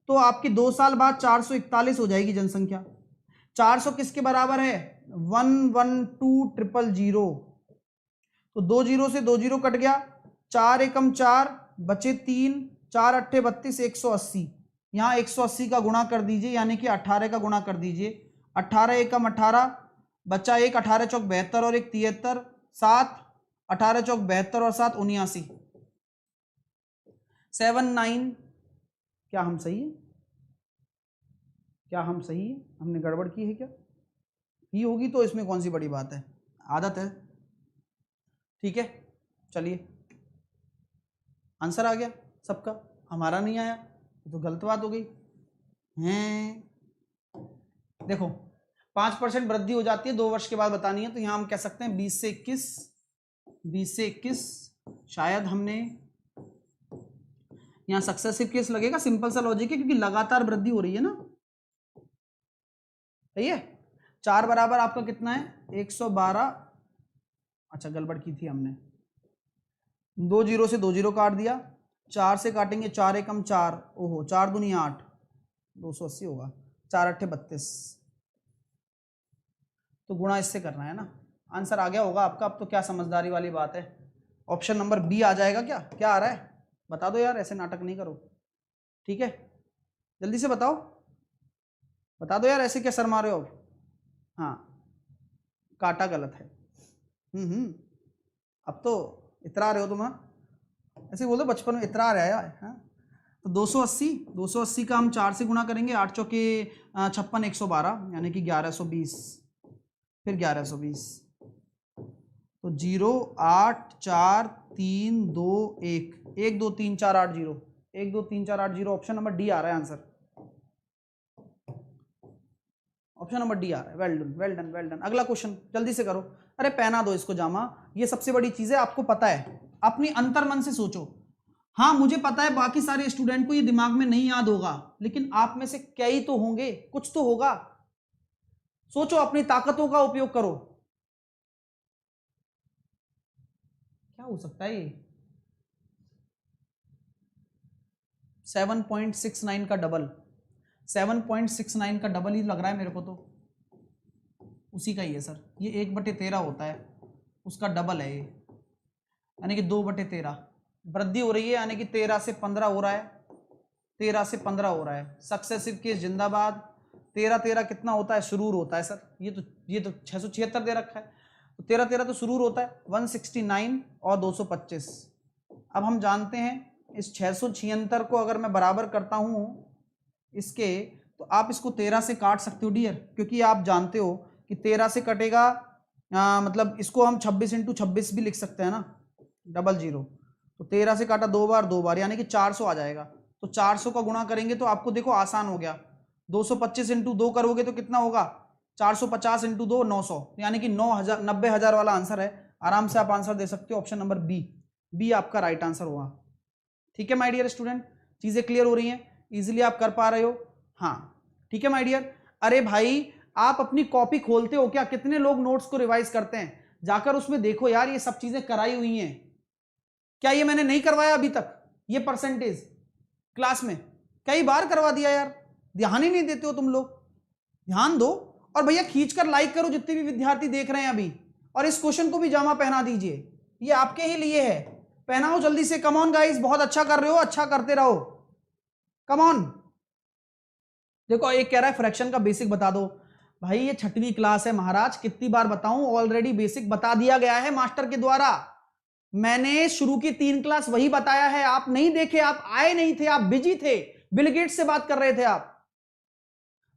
तो आपकी 2 साल बाद 441 हो जाएगी जनसंख्या। 400 किसके बराबर है? 112,000। तो 2 जीरो से 2 जीरो कट गया, 4 एकम 4, बचे 3, 4 अट्ठे 32, 180। यहां 180 का गुणा कर दीजिए, यानी कि 18 का गुणा कर दीजिए। 18 एकम 18, बचा 1, 18 चौक 72 और 1 73, 7, 18 चौक 72 और 7 79, 79। क्या हम सही है? क्या हम सही है? हमने गड़बड़ की है क्या? ही होगी तो इसमें कौन सी बड़ी बात है, आदत है। ठीक है, चलिए, आंसर आ गया सबका, हमारा नहीं आया तो गलत बात हो गई हैं। देखो 5% वृद्धि हो जाती है 2 वर्ष के बाद बतानी है, तो यहां हम कह सकते हैं 20 से 21, 20 से 21। शायद हमने यहां सक्सेसिव केस लगेगा, सिंपल सा लॉजिक है, क्योंकि लगातार वृद्धि हो रही है ना। सही है। 4 बराबर आपका कितना है? 112। अच्छा, गड़बड़ की थी हमने, 2 जीरो से 2 जीरो काट दिया, 4 से काटेंगे, 4 एकम 4, ओहो 4 दूनी 8, 280 होगा, 4 अट्ठे 32, तो गुणा इससे करना है ना। आंसर आ गया होगा आपका। अब तो क्या समझदारी वाली बात है, ऑप्शन नंबर बी आ जाएगा। क्या क्या आ रहा है बता दो यार, ऐसे नाटक नहीं करो, ठीक है, जल्दी से बताओ, बता दो यार, ऐसे क्या शर्मा रहे हो? हाँ, काटा गलत है। अब तो इतरा रहे हो तुम, ऐसे बोलो बचपन में इतरा रहे हैं। हाँ, तो 280 का हम 4 से गुणा करेंगे, 8 चौके 56, 112, यानी कि 1120, फिर 1120, तो 0 8 4 3 2 1, 1 2 3 4 8 0, 1 2 3 4 8 0, ऑप्शन नंबर डी आ रहा है आंसर, ऑप्शन नंबर डी आ रहा है। Well done, well done, well done. अगला क्वेश्चन जल्दी से करो। अरे पहना दो इसको जामा, ये सबसे बड़ी चीज है, आपको पता है, अपनी अंतर्मन से सोचो। हाँ मुझे पता है बाकी सारे स्टूडेंट को ये दिमाग में नहीं याद होगा, लेकिन आप में से कई तो होंगे, कुछ तो होगा। सोचो, अपनी ताकतों का उपयोग करो। क्या हो सकता है ये? 7.69 का डबल, 7.69 का डबल ही लग रहा है मेरे को, तो उसी का ही है सर। ये 1/13 होता है, उसका डबल है ये, यानी कि 2/13 वृद्धि हो रही है, यानी कि 13 से 15 हो रहा है, 13 से 15 हो रहा है। सक्सेसिव केस जिंदाबाद। 13 13 कितना होता है? सुरूर होता है सर। ये तो 676 दे रखा है, तो 13 13 तो सुरूर होता है, 169 और 225। अब हम जानते हैं इस 676 को अगर मैं बराबर करता हूं इसके, तो आप इसको 13 से काट सकते हो डियर, क्योंकि आप जानते हो कि 13 से कटेगा, मतलब इसको हम 26 × 26 भी लिख सकते हैं ना, 00। तो 13 से काटा 2 बार 2 बार, यानी कि 400 आ जाएगा। तो 400 का गुणा करेंगे तो आपको देखो आसान हो गया, 225 × 2 करोगे तो कितना होगा? 450 × 2 900, यानी कि 9,000 90,000 वाला आंसर है। आराम से आप आंसर दे सकते हो, ऑप्शन नंबर बी आपका राइट आंसर होगा। ठीक है माय डियर स्टूडेंट, चीजें क्लियर हो रही हैं, इजीली आप कर पा रहे हो? हाँ ठीक है माय डियर। अरे भाई आप अपनी कॉपी खोलते हो क्या? कितने लोग नोट्स को रिवाइज करते हैं? जाकर उसमें देखो यार, ये सब चीजें कराई हुई हैं। क्या ये मैंने नहीं करवाया अभी तक? ये परसेंटेज क्लास में कई बार करवा दिया यार, ध्यान ही नहीं देते हो तुम लोग। ध्यान दो और भैया खींचकर लाइक करो जितने भी विद्यार्थी देख रहे हैं अभी, और इस क्वेश्चन को भी जामा पहना दीजिए, ये आपके ही लिए है। पहनाओ जल्दी से, कम ऑन गाइस, बहुत अच्छा कर रहे हो, अच्छा करते रहो, कम ऑन। देखो एक कह रहा है फ्रैक्शन का बेसिक बता दो। भाई ये 6वीं क्लास है महाराज, कितनी बार बताऊं, ऑलरेडी बेसिक बता दिया गया है मास्टर के द्वारा। मैंने शुरू की 3 क्लास वही बताया है, आप नहीं देखे, आप आए नहीं थे, आप बिजी थे, बिल गेट्स से बात कर रहे थे, आप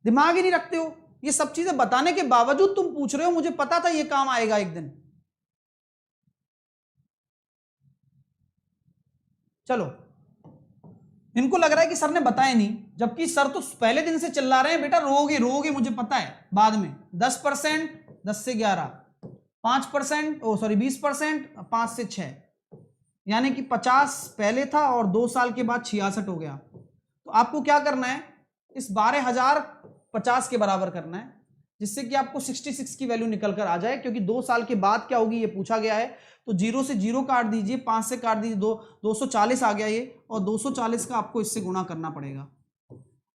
दिमाग ही नहीं रखते हो। ये सब चीजें बताने के बावजूद तुम पूछ रहे हो, मुझे पता था ये काम आएगा एक दिन। चलो, इनको लग रहा है कि सर ने बताया नहीं, जबकि सर तो पहले दिन से चिल्ला रहे हैं बेटा रोगे रोगे, मुझे पता है। बाद में 10%, 10 से 11, 5%, 20%, 5 से 6, यानी कि 50 पहले था और 2 साल के बाद 66 हो गया। तो आपको क्या करना है, इस 12,000 50 के बराबर करना है, जिससे कि आपको 66 की वैल्यू निकल कर आ जाए, क्योंकि 2 साल के बाद क्या होगी ये पूछा गया है। तो 0 से 0 काट दीजिए, 5 से काट दीजिए, 240 आ गया ये, और 240 का आपको इससे गुणा करना पड़ेगा।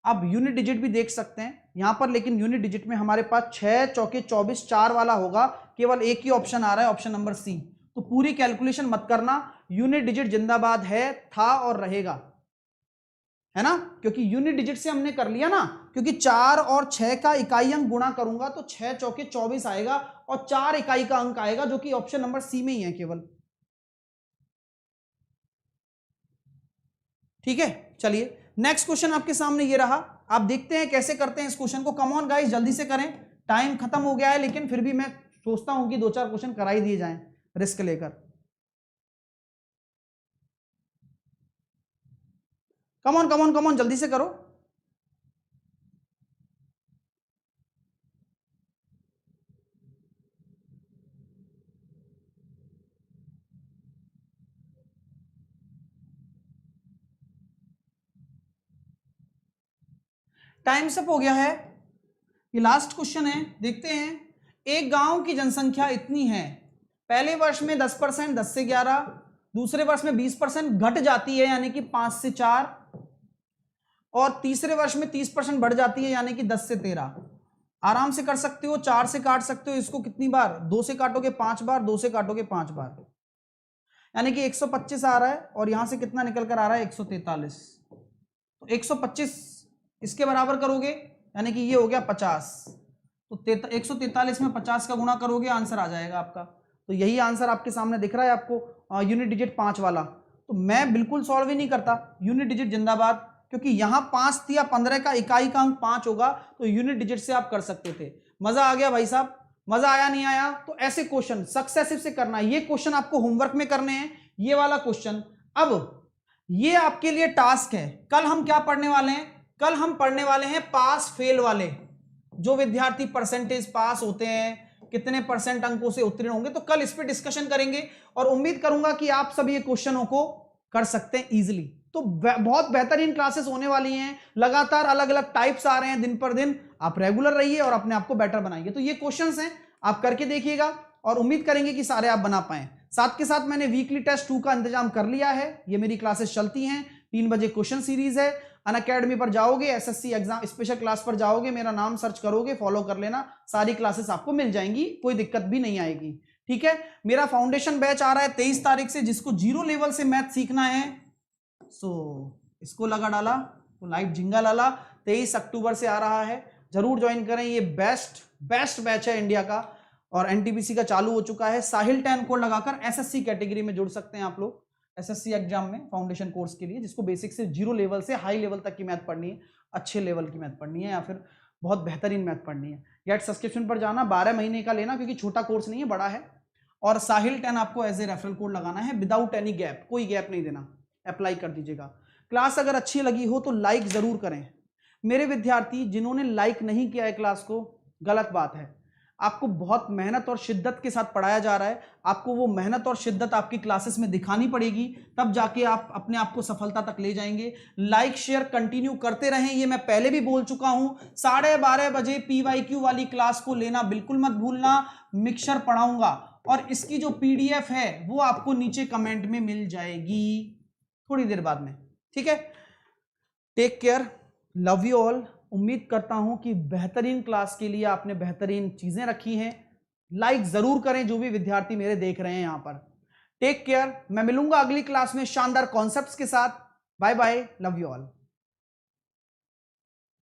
आप यूनिट डिजिट भी देख सकते हैं यहां पर, लेकिन यूनिट डिजिट में हमारे पास 6 चौके 24 4 वाला होगा, केवल एक ही ऑप्शन आ रहा है, ऑप्शन नंबर सी। तो पूरी कैलकुलेशन मत करना, यूनिट डिजिट जिंदाबाद है, था और रहेगा, है ना, क्योंकि यूनिट डिजिट से हमने कर लिया ना, क्योंकि 4 और 6 का इकाई अंक गुणा करूंगा तो 6 चौके 24 आएगा और 4 इकाई का अंक आएगा, जो कि ऑप्शन नंबर सी में ही है केवल। ठीक है, चलिए नेक्स्ट क्वेश्चन आपके सामने ये रहा, आप देखते हैं कैसे करते हैं इस क्वेश्चन को। कम ऑन गाइस, जल्दी से करें, टाइम खत्म हो गया है, लेकिन फिर भी मैं सोचता हूं कि 2-4 क्वेश्चन करा ही दिए जाएं रिस्क लेकर। Come on come on come on, जल्दी से करो। टाइम अप हो गया है, ये लास्ट क्वेश्चन है, देखते हैं। एक गांव की जनसंख्या इतनी है, पहले वर्ष में 10%, 10 से 11, दूसरे वर्ष में 20% घट जाती है, यानी कि 5 से 4, और तीसरे वर्ष में 30% बढ़ जाती है, यानी कि 10 से 13। आराम से कर सकते हो, 4 से काट सकते हो इसको, कितनी बार, 2 से काटोगे 5 बार, 2 से काटोगे 5 बार, यानी कि 125 आ रहा है, और यहां से कितना निकल कर आ रहा है, 143। तो 125 इसके बराबर करोगे, यानी कि ये हो गया 50। तो 143 में 50 का गुणा करोगे, आंसर आ जाएगा आपका। तो यही आंसर आपके सामने दिख रहा है आपको, यूनिट डिजिट 5 वाला। तो मैं बिल्कुल सॉल्व ही नहीं करता, यूनिट डिजिट जिंदाबाद, क्योंकि यहां 5 थी या 15 का इकाई का अंक 5 होगा, तो यूनिट डिजिट से आप कर सकते थे। मजा आ गया भाई साहब, मजा आया नहीं आया? तो ऐसे क्वेश्चन सक्सेसिव से करना है, ये क्वेश्चन आपको होमवर्क में करने हैं, ये वाला क्वेश्चन। अब ये आपके लिए टास्क है, कल हम क्या पढ़ने वाले हैं, कल हम पढ़ने वाले हैं पास फेल वाले, जो विद्यार्थी परसेंटेज पास होते हैं, कितने परसेंट अंकों से उत्तीर्ण होंगे, तो कल इस पे डिस्कशन करेंगे, और उम्मीद करूंगा कि आप सभी ये क्वेश्चनों को कर सकते हैं इजीली। तो बहुत बेहतरीन क्लासेस होने वाली हैं, लगातार अलग अलग टाइप्स आ रहे हैं दिन पर दिन, आप रेगुलर रहिए और अपने आप को बेटर बनाइए। तो ये क्वेश्चंस हैं, आप करके देखिएगा, और उम्मीद करेंगे कि सारे आप बना पाएं। साथ के साथ मैंने वीकली टेस्ट 2 का इंतजाम कर लिया है, ये मेरी क्लासेस चलती हैं, 3 बजे क्वेश्चन सीरीज है। अनअकैडमी पर जाओगे, एसएससी एग्जाम स्पेशल क्लास पर जाओगे, मेरा नाम सर्च करोगे, फॉलो कर लेना, सारी क्लासेस आपको मिल जाएंगी, कोई दिक्कत भी नहीं आएगी। ठीक है, मेरा फाउंडेशन बैच आ रहा है 23 तारीख से, जिसको 0 लेवल से मैथ सीखना है, सो इसको लगा डाला, तो लाइव जिंगा लाला, 23 अक्टूबर से आ रहा है, जरूर ज्वाइन करें। ये बेस्ट बैच है इंडिया का, और एनटीपीसी का चालू हो चुका है। साहिल 10 कोड लगाकर एसएससी कैटेगरी में जुड़ सकते हैं आप लोग, एसएससी एग्जाम में फाउंडेशन कोर्स के लिए, जिसको बेसिक से 0 लेवल से हाई लेवल तक की मैथ पढ़नी है, अच्छे लेवल की मैथ पढ़नी है, या फिर बहुत बेहतरीन मैथ पढ़नी है। गेट सब्सक्रिप्शन पर जाना, 12 महीने का लेना, क्योंकि छोटा कोर्स नहीं है, बड़ा है। और साहिल 10 आपको एज ए रेफरल कोड लगाना है, विदाउट एनी गैप, कोई गैप नहीं देना, अप्लाई कर दीजिएगा। क्लास अगर अच्छी लगी हो तो लाइक जरूर करें। मेरे विद्यार्थी जिन्होंने लाइक नहीं किया है क्लास को, गलत बात है। आपको बहुत मेहनत और शिद्दत के साथ पढ़ाया जा रहा है, आपको वो मेहनत और शिद्दत आपकी क्लासेस में दिखानी पड़ेगी, तब जाके आप अपने आप को सफलता तक ले जाएंगे। लाइक शेयर कंटिन्यू करते रहें, ये मैं पहले भी बोल चुका हूं। 12:30 बजे PYQ वाली क्लास को लेना बिल्कुल मत भूलना, मिक्सचर पढ़ाऊंगा, और इसकी जो पीडीएफ है वो आपको नीचे कमेंट में मिल जाएगी थोड़ी देर बाद में। ठीक है, take care, love you all. उम्मीद करता हूं कि बेहतरीन क्लास के लिए आपने बेहतरीन चीजें रखी हैं। लाइक जरूर करें जो भी विद्यार्थी मेरे देख रहे हैं यहां पर। टेक केयर, मैं मिलूंगा अगली क्लास में शानदार कॉन्सेप्ट्स के साथ। Bye bye, love you all.